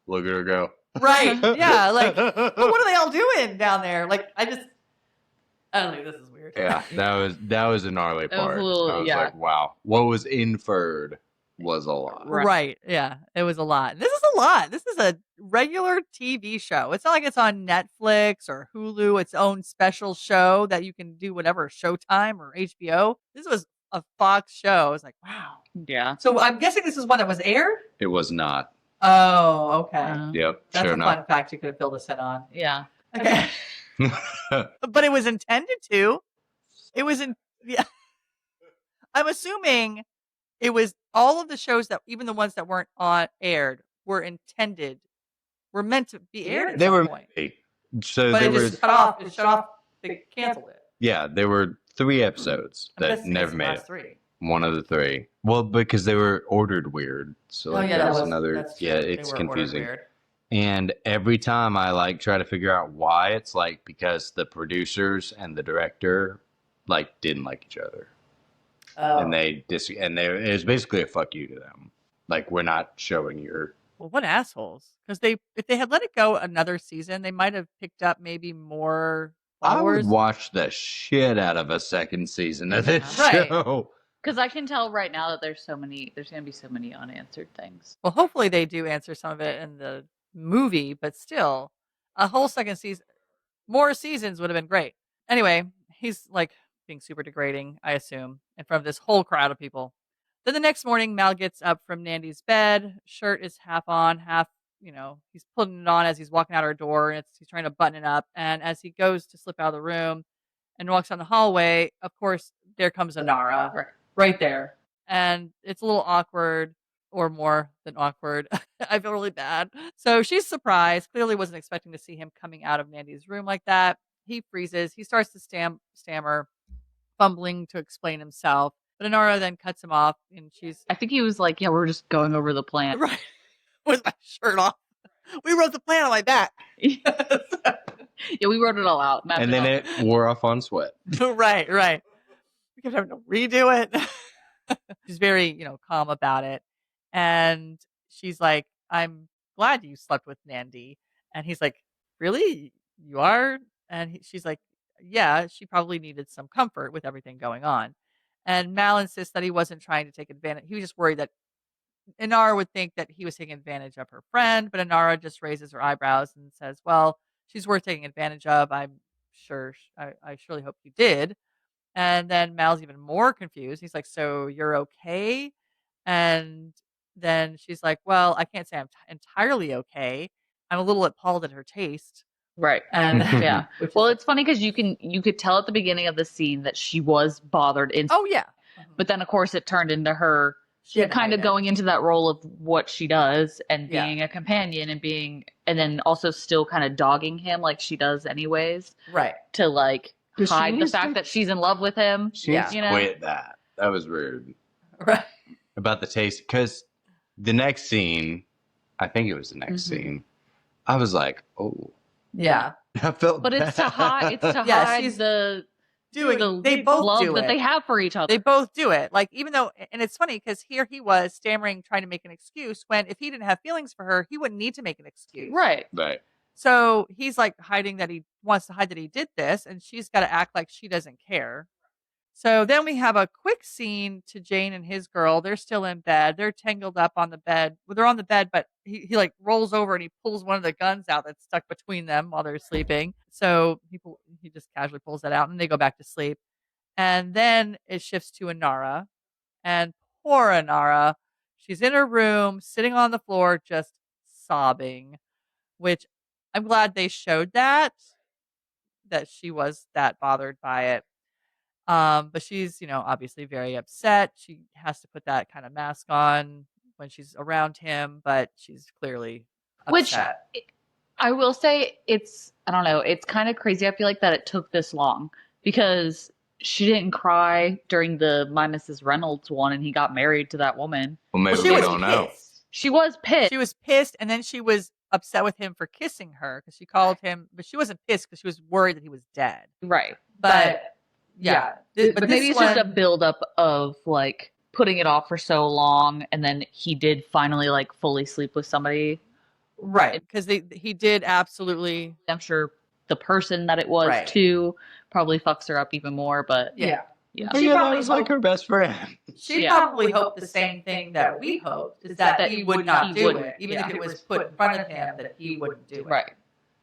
look at her go? Right. Yeah. But what are they all doing down there? I don't know. This is weird. Yeah, that was a gnarly part. I was like, wow. What was inferred was a lot. Right. Yeah. It was a lot. This is a lot. This is a regular TV show. It's not like it's on Netflix or Hulu, its own special show that you can do whatever, Showtime or HBO. This was a Fox show. I was like, wow. Yeah. So I'm guessing this is one that was aired? It was not. Oh, okay. Yep. That's sure a enough. fun fact you could have filled us in on. Yeah. Okay. But it was intended to. It was yeah. I'm assuming it was all of the shows that, even the ones that weren't aired, were meant to be aired at They some were point. So But there it was just cut off. It shut off. They canceled it. yeah, there were 3 episodes I'm that guessing never it's the made last it. 3. One of the 3. Well, because they were ordered weird. So That's another. true. Yeah, They it's were ordered confusing. weird. And every time I try to figure out why, it's because the producers and the director didn't like each other, Oh. and it was basically a fuck you to them. Like, we're not showing your. Well, what assholes? Because if they had let it go another season, they might have picked up maybe more I would followers. watch the shit out of a second season of this Right. show. Because I can tell right now that there's going to be so many unanswered things. Well, hopefully they do answer some of it in the movie, but still, a whole second season, more seasons would have been great. Anyway, he's like being super degrading, I assume, in front of this whole crowd of people. Then the next morning, Mal gets up from Nandy's bed. Shirt is half on, half, he's putting it on as he's walking out her door, and he's trying to button it up. And as he goes to slip out of the room and walks down the hallway, of course, there comes Inara right there. And it's a little awkward, or more than awkward. I feel really bad. So she's surprised, clearly wasn't expecting to see him coming out of Nandy's room like that. He freezes. He starts to stammer, fumbling to explain himself. But Inara then cuts him off, and she's I think he was like, yeah, we're just going over the plan. right with my shirt off. We wrote the plan on my back. Yeah, we wrote it all out. And then it wore off on Sweat. right. We kept having to redo it. She's very, calm about it. And she's like, I'm glad you slept with Nandy. And he's like, really? You are? And she's like, yeah, she probably needed some comfort with everything going on. And Mal insists that he wasn't trying to take advantage. He was just worried that Inara would think that he was taking advantage of her friend, but Inara just raises her eyebrows and says, well, she's worth taking advantage of. I'm sure, I surely hope you did. And then Mal's even more confused. He's like, so you're okay? And then she's like, well, I can't say I'm entirely okay. I'm a little appalled at her taste. Right. And yeah. Well, it's funny because you could tell at the beginning of the scene that she was bothered oh yeah. But then of course it turned into her kind of going into that role of what she does and being a companion and then also still kind of dogging him like she does anyways. Right. To like hide the fact that she's in love with him. She needs to quit that. That was rude. Right. About the taste. Because the next scene, I think it was the next scene, I was like, oh. Yeah. I felt But bad. it's to hide she's the they both love do that it. they have for each other. They both do it. Like, even though, and it's funny because here he was stammering, trying to make an excuse when if he didn't have feelings for her, he wouldn't need to make an excuse. Right. So he's like hiding that he wants to hide that he did this, and she's got to act like she doesn't care. So then we have a quick scene to Jayne and his girl. They're still in bed. They're tangled up on the bed. Well, they're on the bed, but he like rolls over and he pulls one of the guns out that's stuck between them while they're sleeping. So he just casually pulls that out and they go back to sleep. And then it shifts to Inara. And poor Inara, she's in her room, sitting on the floor, just sobbing, which I'm glad they showed that she was that bothered by it. But she's, obviously very upset. She has to put that kind of mask on when she's around him, but she's clearly upset. Which I will say I don't know, it's kind of crazy. I feel like that it took this long because she didn't cry during the My Mrs. Reynolds one and he got married to that woman. Well, maybe she we was don't know. She was pissed. She was pissed, and then she was upset with him for kissing her because she called him, but she wasn't pissed because she was worried that he was dead. Right. But yeah. But maybe it's just a buildup of like putting it off for so long, and then he did finally like fully sleep with somebody. Right. Because he did absolutely. I'm sure the person that it was too probably fucks her up even more, but yeah. Oh, yeah, that was like her best friend. She probably hoped the same thing that we hoped, is that he would not do it, even if it was put in front of him, that he wouldn't do it. Right.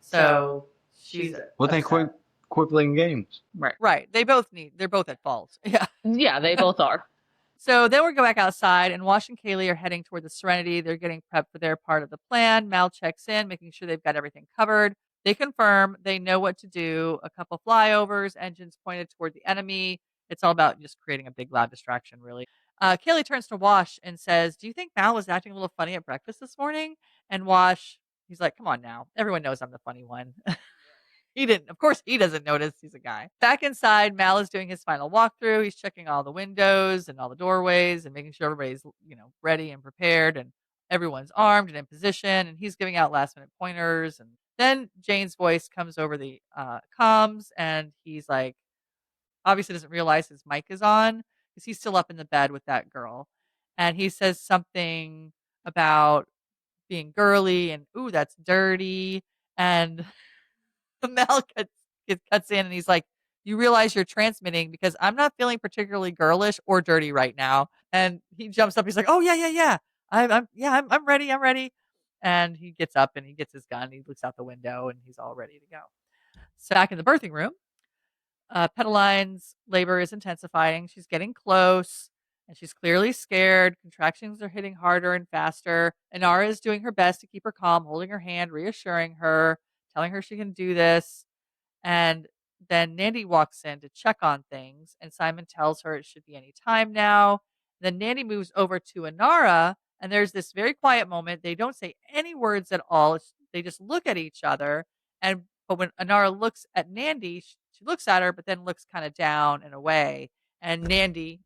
So she's Well, then quit playing games. Right. They're both at fault. Yeah. Yeah, they both are. So then we go back outside, and Wash and Kaylee are heading toward the Serenity. They're getting prepped for their part of the plan. Mal checks in, making sure they've got everything covered. They confirm they know what to do. A couple flyovers, engines pointed toward the enemy. It's all about just creating a big, loud distraction, really. Kaylee turns to Wash and says, do you think Mal was acting a little funny at breakfast this morning? And Wash, he's like, come on now. Everyone knows I'm the funny one. Of course he doesn't notice. He's a guy. Back inside, Mal is doing his final walkthrough. He's checking all the windows and all the doorways and making sure everybody's, ready and prepared and everyone's armed and in position. And he's giving out last minute pointers. And then Jayne's voice comes over the comms, and he's like, obviously doesn't realize his mic is on because he's still up in the bed with that girl. And he says something about being girly and, ooh, that's dirty. And Mel cuts in and he's like, you realize you're transmitting because I'm not feeling particularly girlish or dirty right now. And he jumps up. He's like, oh, yeah, yeah, yeah. I'm ready. I'm ready. And he gets up and he gets his gun. He looks out the window and he's all ready to go. So back in the birthing room, Petaline's labor is intensifying. She's getting close and she's clearly scared. Contractions are hitting harder and faster. Inara is doing her best to keep her calm, holding her hand, reassuring her, telling her she can do this. And then Nandy walks in to check on things, and Simon tells her it should be any time now. Then Nandy moves over to Inara, and there's this very quiet moment. They don't say any words at all. They just look at each other. But when Inara looks at Nandy, she looks at her, but then looks kind of down and away. And Nandy,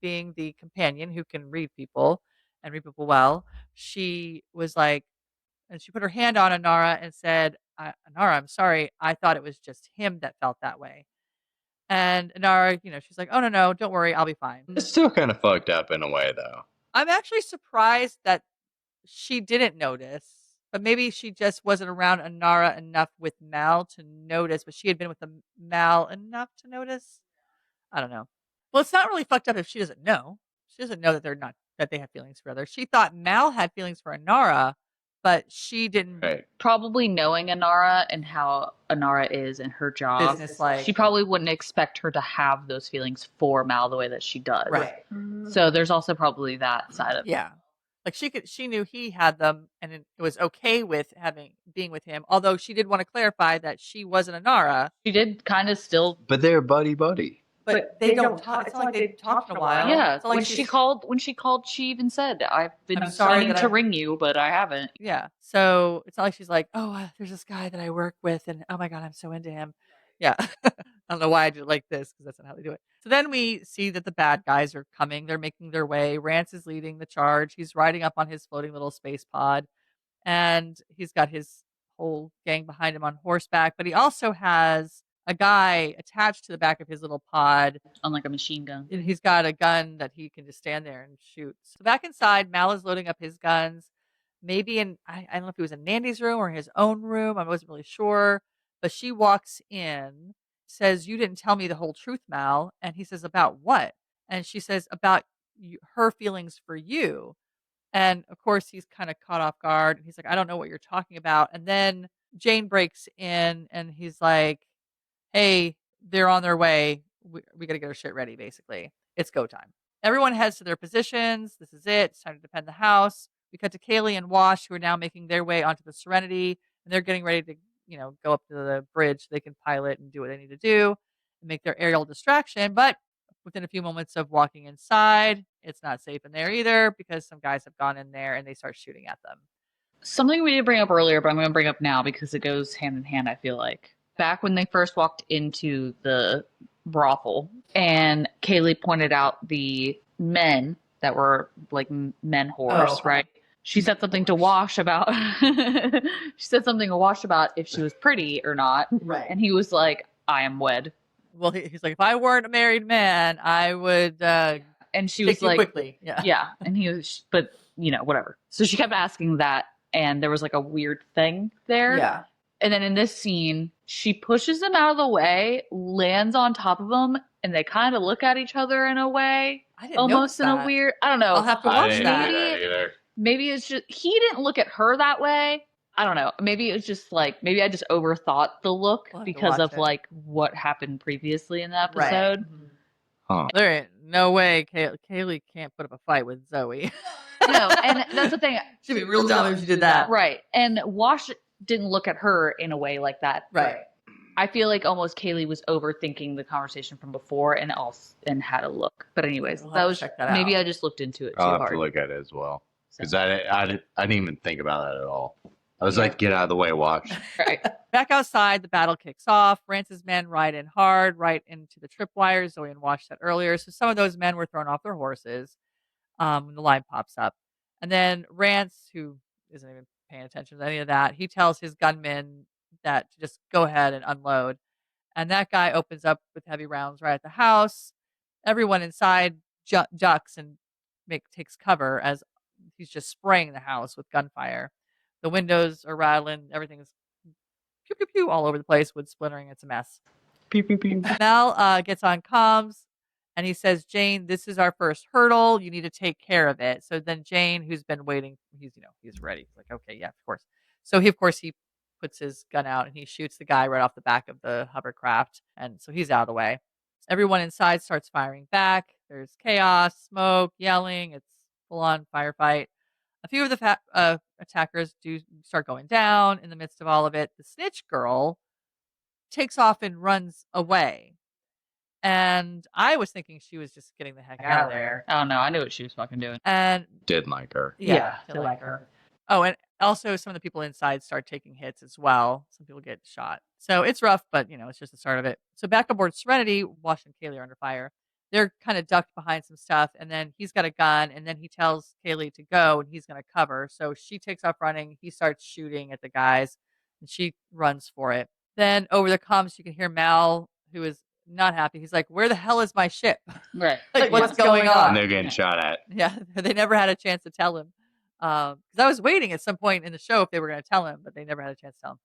being the companion who can read people and read people well, she was like, and she put her hand on Inara and said, Inara, I'm sorry. I thought it was just him that felt that way. And Inara, she's like, oh, no, no, don't worry. I'll be fine. It's still kind of fucked up in a way, though. I'm actually surprised that she didn't notice, but maybe she just wasn't around Inara enough with Mal to notice, but she had been with the Mal enough to notice. I don't know. Well, it's not really fucked up if she doesn't know. She doesn't know that they have feelings for others. She thought Mal had feelings for Inara, but she didn't. Right. Probably knowing Inara and how Inara is in her job, Business-like. she probably wouldn't expect her to have those feelings for Mal the way that she does. Right. So there's also probably that side of it. Yeah. Like she knew he had them and it was okay with being with him. Although she did want to clarify that she wasn't Inara. She did kind of still. But they're buddy. But they don't talk. It's not like they've talked in a while. Yeah. It's not like When she called, she even said, "I've been I'm sorry planning to ring you, but I haven't." Yeah. So it's not like she's like, oh, there's this guy that I work with, and oh my god, I'm so into him. Yeah. I don't know why I do it like this because that's not how they do it. So then we see that the bad guys are coming. They're making their way. Rance is leading the charge. He's riding up on his floating little space pod, and he's got his whole gang behind him on horseback. But he also has a guy attached to the back of his little pod. On like a machine gun. And he's got a gun that he can just stand there and shoot. So back inside, Mal is loading up his guns. Maybe I don't know if it was in Nandy's room or his own room. I wasn't really sure. But she walks in, says, you didn't tell me the whole truth, Mal. And he says, about what? And she says, about her feelings for you. And of course, he's kind of caught off guard. He's like, I don't know what you're talking about. And then Jayne breaks in and he's like, hey, they're on their way. We got to get our shit ready, basically. It's go time. Everyone heads to their positions. This is it. It's time to defend the house. We cut to Kaylee and Wash, who are now making their way onto the Serenity, and they're getting ready to, go up to the bridge so they can pilot and do what they need to do and make their aerial distraction. But within a few moments of walking inside, it's not safe in there either because some guys have gone in there and they start shooting at them. Something we didn't bring up earlier, but I'm going to bring up now because it goes hand in hand, I feel like. Back when they first walked into the brothel and Kaylee pointed out the men that were like men whores, right? She said something to Wash about if she was pretty or not. Right. And he was like, I am wed. Well, he's like, if I weren't a married man, I would and she was like quickly. Yeah. And he was, but whatever. So she kept asking that and there was like a weird thing there. Yeah. And then in this scene, she pushes him out of the way, lands on top of him, and they kind of look at each other in a way. I didn't almost in that. a weird, I don't know. I'll have to watch that. Either. Maybe it's just, he didn't look at her that way. I don't know. Maybe it was just like, maybe I just overthought the look because of like what happened previously in the episode. Right. Huh. There ain't no way Kaylee can't put up a fight with Zoe. No, and that's the thing. She'd be real dumb if she did that. Right. And Wash didn't look at her in a way like that. Right. I feel like almost Kaylee was overthinking the conversation from before and had a look. But anyways, that was maybe I just looked into it too hard. I'll have to look at it as well because I didn't even think about that at all. I was like, get out of the way, Watch. Right. Back outside, the battle kicks off. Rance's men ride in hard, right into the tripwires. Zoe and Wash said earlier. So some of those men were thrown off their horses when the line pops up. And then Rance, who isn't even paying attention to any of that, he tells his gunmen that to just go ahead and unload. And that guy opens up with heavy rounds right at the house. Everyone inside ducks and takes cover as he's just spraying the house with gunfire. The windows are rattling. Everything is pew pew pew all over the place. Wood splintering. It's a mess. Pew, pew, pew. Mal gets on comms and he says, Jayne, this is our first hurdle. You need to take care of it. So then Jayne, who's been waiting, he's ready. He's like, okay, yeah, of course. So he puts his gun out and he shoots the guy right off the back of the hovercraft. And so he's out of the way. Everyone inside starts firing back. There's chaos, smoke, yelling. It's full on firefight. A few of the attackers do start going down in the midst of all of it. The snitch girl takes off and runs away. And I was thinking she was just getting the heck out of there. Oh no, I knew what she was fucking doing. And Did like her. yeah, did like her. Oh, and also some of the people inside start taking hits as well. Some people get shot. So it's rough, but it's just the start of it. So back aboard Serenity, Wash and Kaylee are under fire. They're kind of ducked behind some stuff, and then he's got a gun, and then he tells Kaylee to go, and he's going to cover. So she takes off running. He starts shooting at the guys, and she runs for it. Then over the comms, you can hear Mal, who is not happy. He's like, "Where the hell is my ship? Right. Like, what's going on?" And they're getting shot at. Yeah, they never had a chance to tell him. Because I was waiting at some point in the show if they were going to tell him, but they never had a chance to tell him.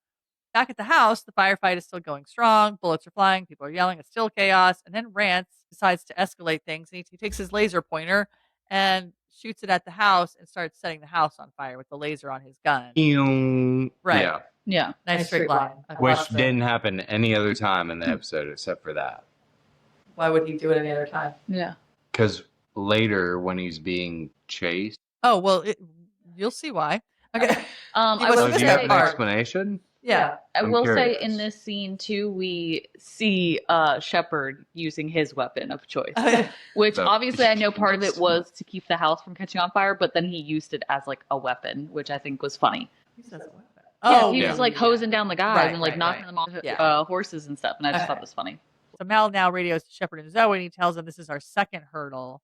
Back at the house, the firefight is still going strong. Bullets are flying. People are yelling. It's still chaos. And then Rance decides to escalate things. And he takes his laser pointer and shoots it at the house and starts setting the house on fire with the laser on his gun. Right. Yeah. Yeah. Nice straight line. Which didn't happen any other time in the episode except for that. Why would he do it any other time? Yeah. Because later, when he's being chased. Oh, well, you'll see why. Okay. I He was will Do you say- have an part. explanation? Yeah. I I'm will say curious. in this scene too, we see Shepard using his weapon of choice, which The- obviously I know part of it was to keep the house from catching on fire, but then he used it as like a weapon, which I think was funny. Oh, He yeah. was like hosing down the guys Right, and like right, knocking right. them off Yeah. horses and stuff, and I just thought it was funny. So Mal now radios to Shepard and Zoe, and he tells them this is our second hurdle.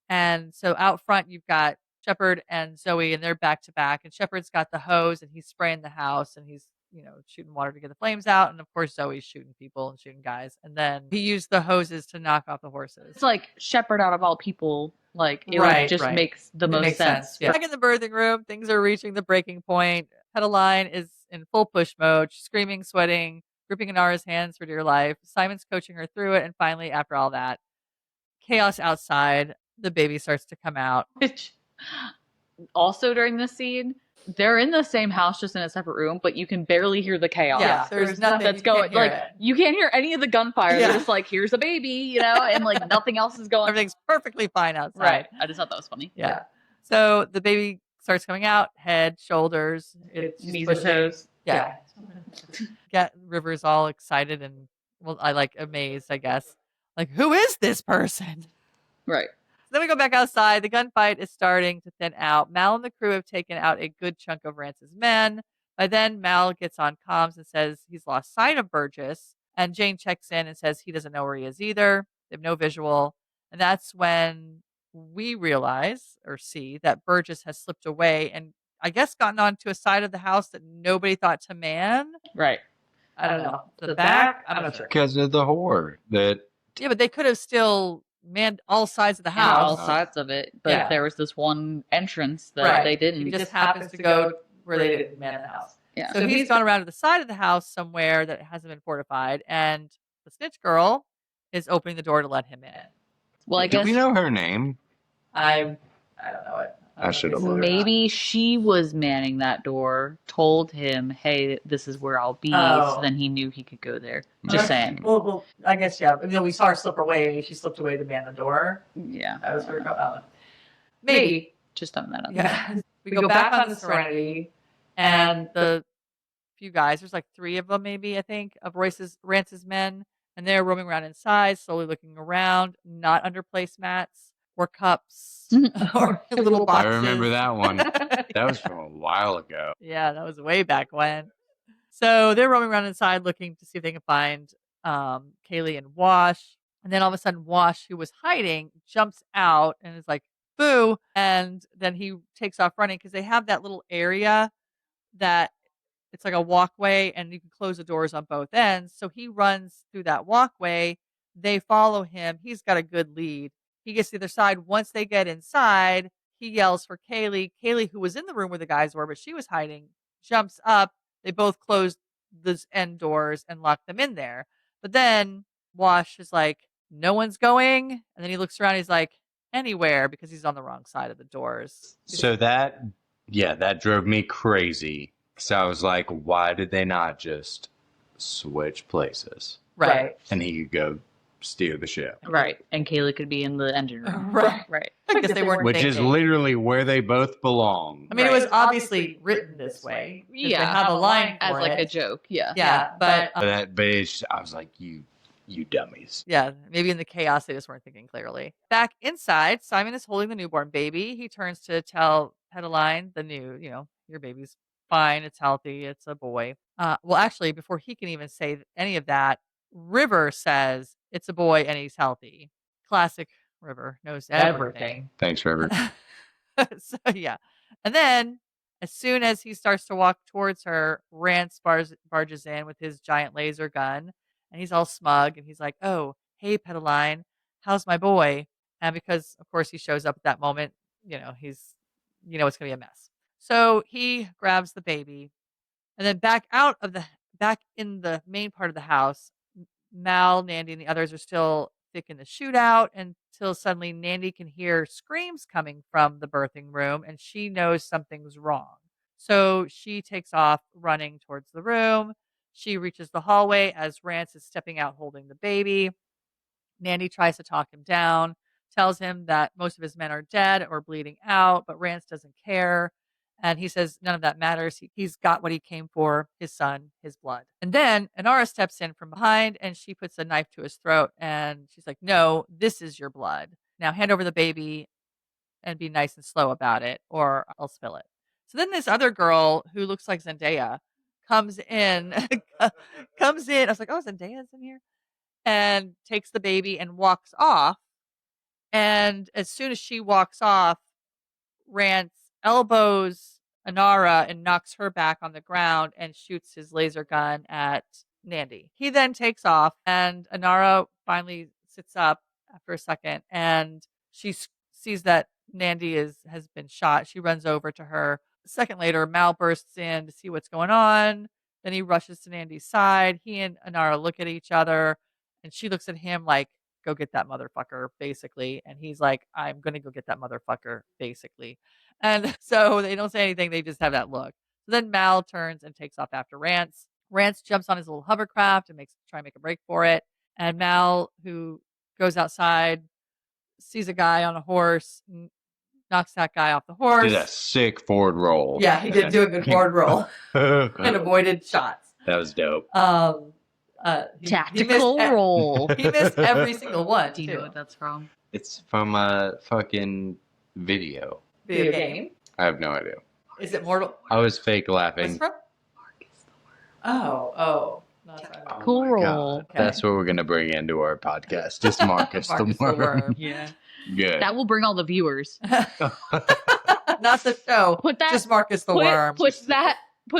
And so out front, you've got Shepard and Zoe, and they're back to back. And Shepard's got the hose, and he's spraying the house, and he's shooting water to get the flames out. And of course, Zoe's shooting people and shooting guys. And then he used the hoses to knock off the horses. It's like Shepard out of all people, like it Right, just right. makes the It most makes sense. Yeah. Back in the birthing room, things are reaching the breaking point. Pedaline is in full push mode, she's screaming, sweating, gripping Inara's hands for dear life. Simon's coaching her through it, and finally, after all that, chaos outside, the baby starts to come out. Which also during this scene, they're in the same house, just in a separate room, but you can barely hear the chaos. Yeah, there's nothing that's you going. can't hear Like it. you can't hear any of the gunfire. Yeah. They're just like, "Here's a baby," and like nothing else is going. Everything's perfectly fine outside. Right. I just thought that was funny. Yeah. So the baby starts coming out, head, shoulders, she's Knees and pushing. toes. Yeah. Get River's all excited and I like amazed, I guess. Like, who is this person? Right. Then we go back outside. The gunfight is starting to thin out. Mal and the crew have taken out a good chunk of Rance's men. By then, Mal gets on comms and says he's lost sight of Burgess. And Jayne checks in and says he doesn't know where he is either. They have no visual. And that's when we realize or see that Burgess has slipped away and I guess gotten onto a side of the house that nobody thought to man. Right. I don't know. The back? I'm not sure. Because of the whore that. Yeah, but they could have still manned all sides of the On all house. sides of it, but Yeah. there was this one entrance that Right. they didn't. He just happens to go where they didn't man the house. Yeah. So he's gone around to the side of the house somewhere that hasn't been fortified, and the snitch girl is opening the door to let him in. Well, I Do guess we know her name? I don't know it. I should have know looked. if it's- maybe she was manning that door, told him, "Hey, this is where I'll be," Oh. so then he knew he could go there. Just saying. Well, I guess yeah. We saw her slip away. She slipped away to man the door. Yeah. That was her. Maybe. Just throwing that up. Yeah. We go back on the Serenity, and the few guys, there's like 3 of them maybe, I think, of Rance's men, and they're roaming around inside, slowly looking around, not under placemats or cups or little I boxes. remember that one. That was from a while ago. Yeah, that was way back when. So they're roaming around inside looking to see if they can find Kaylee and Wash. And then all of a sudden, Wash, who was hiding, jumps out and is like, boo. And then he takes off running because they have that little area that it's like a walkway and you can close the doors on both ends. So he runs through that walkway. They follow him. He's got a good lead. he gets to the other side. Once they get inside, he yells for Kaylee. Kaylee, who was in the room where the guys were, but she was hiding, jumps up. They both close the end doors and lock them in there. But then Wash is like, no one's going. And then he looks around. He's like, anywhere, because he's on the wrong side of the doors. So that drove me crazy. So I was like, why did they not just switch places? Right. And he could go steer the ship. Right. And Kaylee could be in the engine room. Right. Right. I guess they weren't Which is thinking. literally where they both belong. I mean, it was obviously written this way. 'Cause they Yeah. have a line As for like it. a joke. Yeah. Yeah, but I was like, you dummies. yeah, maybe in the chaos they just weren't thinking clearly. Back inside, Simon is holding the newborn baby. He turns to tell Pedaline the news. Your baby's fine. It's healthy. It's a boy. Well, actually, before he can even say any of that, River says it's a boy and he's healthy. Classic River knows everything. Thanks, River. So yeah, and then as soon as he starts to walk towards her, Rance barges in with his giant laser gun, and he's all smug, and he's like, "Oh, hey, Pedaline, how's my boy?" And because of course he shows up at that moment, he's, it's gonna be a mess. So he grabs the baby, and then back in the main part of the house, Mal, Nandy, and the others are still thick in the shootout until suddenly Nandy can hear screams coming from the birthing room and she knows something's wrong. So she takes off running towards the room. She reaches the hallway as Rance is stepping out holding the baby. Nandy tries to talk him down, tells him that most of his men are dead or bleeding out, but Rance doesn't care. And he says none of that matters. He's got what he came for, his son, his blood. And then Inara steps in from behind and she puts a knife to his throat. And she's like, no, this is your blood. Now hand over the baby and be nice and slow about it or I'll spill it. So then this other girl who looks like Zendaya comes in. I was like, oh, Zendaya's in here. And takes the baby and walks off. And as soon as she walks off, Rance elbows Inara and knocks her back on the ground and shoots his laser gun at Nandy. He then takes off, and Inara finally sits up after a second, and she sees that Nandy has been shot. She runs over to her. A second later, Mal bursts in to see what's going on. Then he rushes to Nandy's side. He and Inara look at each other, and she looks at him like, go get that motherfucker, basically. And he's like, I'm going to go get that motherfucker, basically. And so they don't say anything. They just have that look. So then Mal turns and takes off after Rance. Rance jumps on his little hovercraft and try and make a break for it. And Mal, who goes outside, sees a guy on a horse, knocks that guy off the horse. Did a sick forward roll. Yeah, he did do a good forward roll and avoided shots. That was dope. Tactical roll. He missed every single one. Do you know what that's from? It's from a fucking video. Video game? I have no idea. Is it Mortal? I was fake What's laughing. it from? Oh. Not right. Cool my roll. God. Okay. That's what we're going to bring into our podcast. Just Marcus, Marcus the the Worm. Worm. Yeah. Good. That will bring all the viewers. Not the show. Put that. Just Marcus the Worm. Put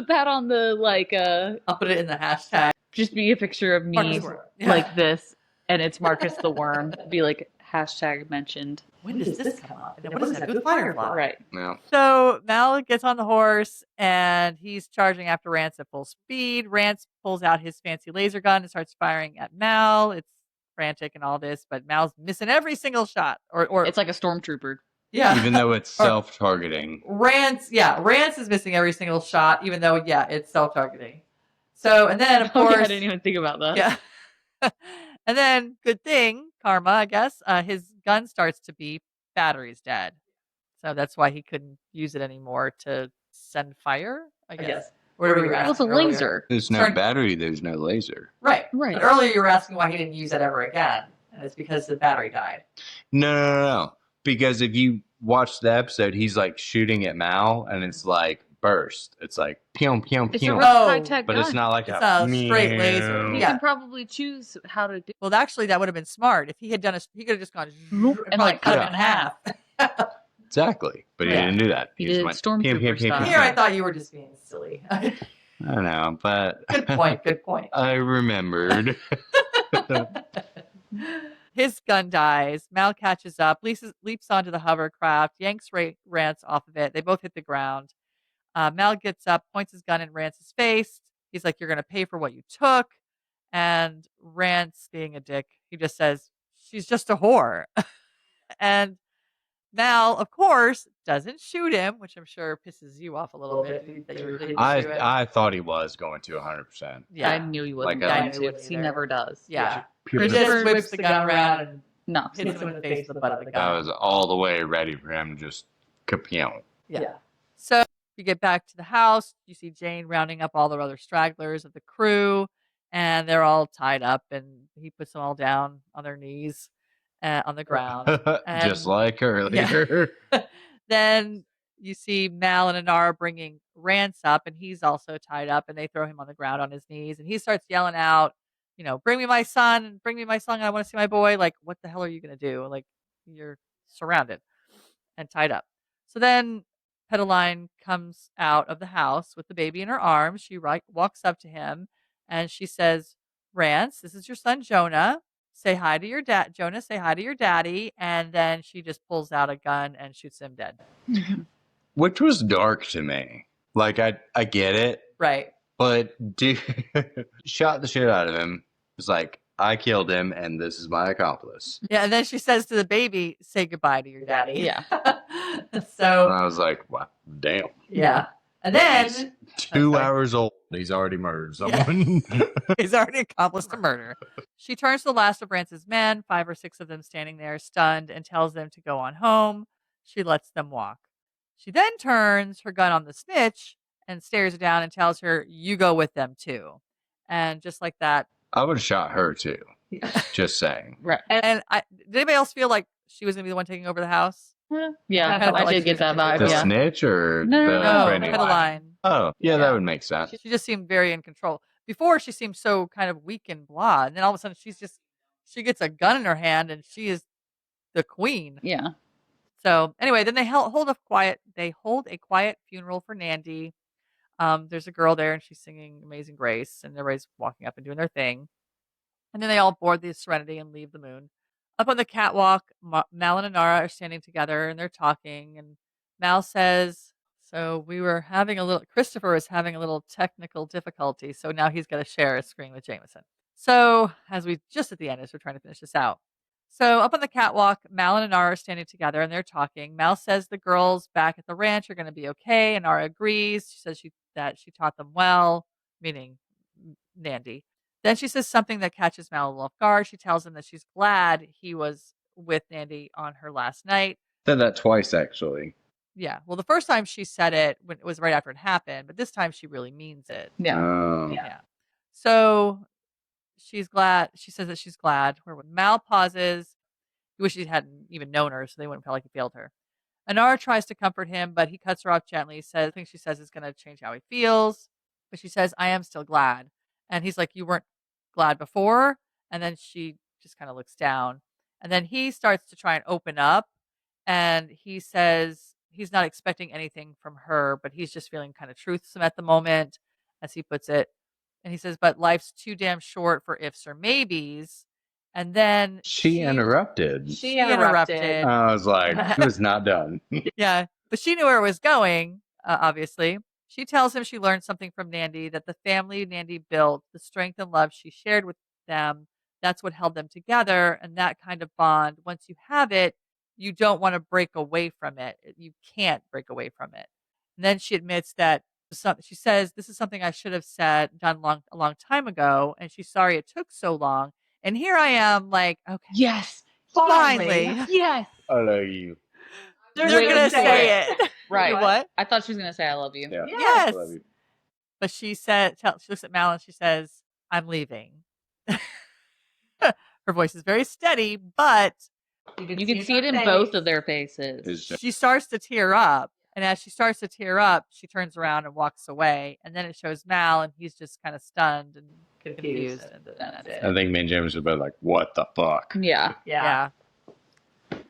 that on the I'll put it in the hashtag. Just be a picture of me Marcus Worm. Yeah. like this, and it's Marcus the Worm. Be like hashtag mentioned. When does this come up? And then what does that do with Firefly? Right. No. So Mal gets on the horse and he's charging after Rance at full speed. Rance pulls out his fancy laser gun and starts firing at Mal. It's frantic and all this, but Mal's missing every single shot. Or It's like a stormtrooper. yeah. Even though it's self-targeting. Rance is missing every single shot, even though it's self-targeting. So and then of Oh, course yeah, I didn't even think about that. yeah. And then, good thing, karma, I guess, his gun starts to beep. Battery's dead. So that's why he couldn't use it anymore to send fire, I guess. Whatever you were Well, it's a asking earlier. laser. There's no battery, there's no laser. Right. Right. But earlier you were asking why he didn't use it ever again. And it's because the battery died. No. Because if you watch the episode, he's like shooting at Mal and it's like burst. It's like pew, pew, It's a pew. real Oh, high-tech But gun. it's not like It's a straight laser. You Yeah. can probably choose how to do. Well, actually, that would have been smart. If he had done he could have just gone and And, like like, cut cut it in half. Exactly. But he Yeah. didn't do that. He just did went stormtrooper pew, pew, style. pew, Here, I pew. thought you were just being silly. I know, but Good point. Good point. I remembered. his gun dies. Mal catches up, leaps onto the hovercraft, yanks Rance off of it. They both hit the ground. Mal gets up, points his gun in Rance's face. He's like, "You're going to pay for what you took." And Rance, being a dick, he just says, "She's just a whore." And Mal, of course, doesn't shoot him, which I'm sure pisses you off a little bit that you really didn't shoot him. I thought he was going to 100%. Yeah. I knew he wasn't Like, I going knew he to. wouldn't He either. never does. Yeah. Pure He piss. just whips the gun around and No. hits him in the face with the butt of the I gun. was all the way ready for him to just kapow. Yeah. So you get back to the house. You see Jayne rounding up all the other stragglers of the crew, and they're all tied up, and he puts them all down on their knees on the ground. Just like earlier. Yeah. Then you see Mal and Inara bringing Rance up, and he's also tied up, and they throw him on the ground on his knees, and he starts yelling out, "Bring me my son, bring me my son, I want to see my boy." Like, what the hell are you going to do? Like, you're surrounded and tied up. So then Pedaline comes out of the house with the baby in her arms. She walks up to him, and she says, "Rance, this is your son Jonah. Say hi to your dad. Jonah, say hi to your daddy." And then she just pulls out a gun and shoots him dead. Which was dark to me. Like, I get it, Right. but dude shot the shit out of him. Was like, I killed him, and this is my accomplice. Yeah. And then she says to the baby, "Say goodbye to your daddy." Yeah. And So, I was like, wow, damn. yeah. And then 2 sorry. hours old. He's already murdered someone. he's already accomplished a murder. She turns to the last of Rance's men, 5 or 6 of them standing there stunned, and tells them to go on home. She lets them walk. She then turns her gun on the snitch and stares down and tells her, "You go with them too." And just like that. I would have shot her too. Just saying. Right. And did anybody else feel like she was going to be the one taking over the house? Yeah, I felt I like did she get was that gonna vibe. take The over. Yeah. snitch or No, the No, friendly Pedaline. line? Oh, yeah, that Yeah. would make sense. She just seemed very in control. Before, she seemed so kind of weak and blah. And then all of a sudden, she gets a gun in her hand and she is the queen. Yeah. So anyway, then they hold a quiet funeral for Nandy. There's a girl there and she's singing Amazing Grace, and everybody's walking up and doing their thing. And then they all board the Serenity and leave the moon. Up on the catwalk, Mal and Inara are standing together and they're talking. And Mal says, "So Christopher was having a little technical difficulty. So now he's got to share a screen with Jameson." So just at the end, as we're trying to finish this out. So up on the catwalk, Mal and Inara are standing together and they're talking. Mal says the girls back at the ranch are going to be okay. Inara agrees. She says that she taught them well, meaning Nandy. Then she says something that catches Mal a little off guard. She tells him that she's glad he was with Nandy on her last night. Said that twice, actually. Yeah. Well, the first time she said it when it was right after it happened, but this time she really means it. Yeah. Oh. Yeah. So she's glad. She says that she's glad. Where when Mal pauses, he wishes he hadn't even known her, so they wouldn't feel like he failed her. Inara tries to comfort him, but he cuts her off gently. He says, I think she says is going to change how he feels. But she says, "I am still glad." And he's like, "You weren't glad before?" And then she just kind of looks down. And then he starts to try and open up. And he says he's not expecting anything from her, but he's just feeling kind of truthsome at the moment, as he puts it. And he says, "But life's too damn short for ifs or maybes." And then She interrupted. She interrupted. I was like, it was not done. Yeah, but she knew where it was going, obviously. She tells him she learned something from Nandy, that the family Nandy built, the strength and love she shared with them, that's what held them together. And that kind of bond, once you have it, you don't want to break away from it. You can't break away from it. And then she admits that she says, "This is something I should have done a long time ago." And she's sorry it took so long. And here I am like, okay, Yes. finally. Yes. I love you. They're Waiting going to for say it. Right. What? I thought she was going to say I love you. Yeah. Yes. I love you. But she she looks at Mal and she says, "I'm leaving." Her voice is very steady, but You can see it in both of their faces. It's she starts to tear up. And as she starts to tear up, she turns around and walks away. And then it shows Mal, and he's just kind of stunned and confused. And that's it. I think me and James were both like, what the fuck? Yeah. Yeah.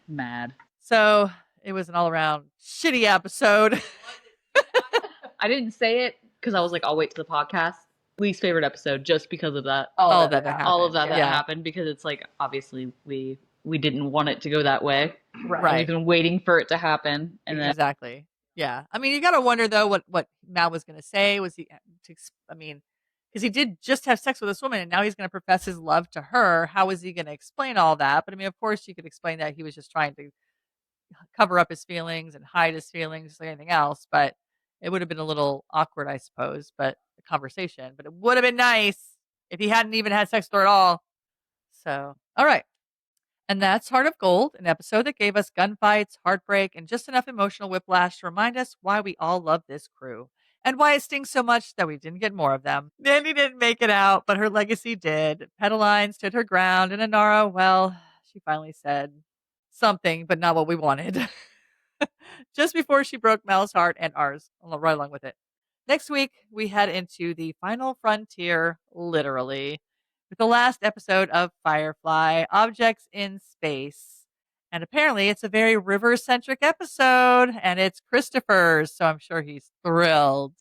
Mad. So it was an all around shitty episode. I didn't say it because I was like, I'll wait to the podcast. least favorite episode just because of that. All of that happened. All of that Yeah. happened because it's like obviously we didn't want it to go that way. Right. We've been waiting for it to happen, and then Exactly. Yeah. I mean, you got to wonder though what Mal was going to say. Was he? Because he did just have sex with this woman, and now he's going to profess his love to her. How is he going to explain all that? But I mean, of course, you could explain that he was just trying to cover up his feelings and hide his feelings, just like anything else. But it would have been a little awkward, I suppose. But the conversation. But it would have been nice if he hadn't even had sex with her at all. So, all right. And that's Heart of Gold, an episode that gave us gunfights, heartbreak, and just enough emotional whiplash to remind us why we all love this crew and why it stings so much that we didn't get more of them. Nanny didn't make it out, but her legacy did. Pedaline stood her ground, and Inara, well, she finally said something, but not what we wanted. Just before she broke Mel's heart and ours, right along with it. Next week, we head into the final frontier, literally, with the last episode of Firefly, Objects in Space. And apparently, it's a very river centric episode, and it's Christopher's, so I'm sure he's thrilled.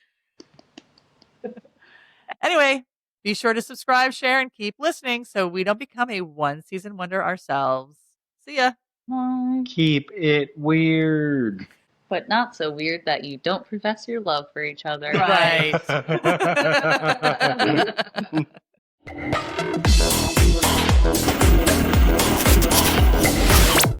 Anyway, be sure to subscribe, share, and keep listening so we don't become a one season wonder ourselves. See ya. Keep it weird. but not so weird that you don't profess your love for each other. Right.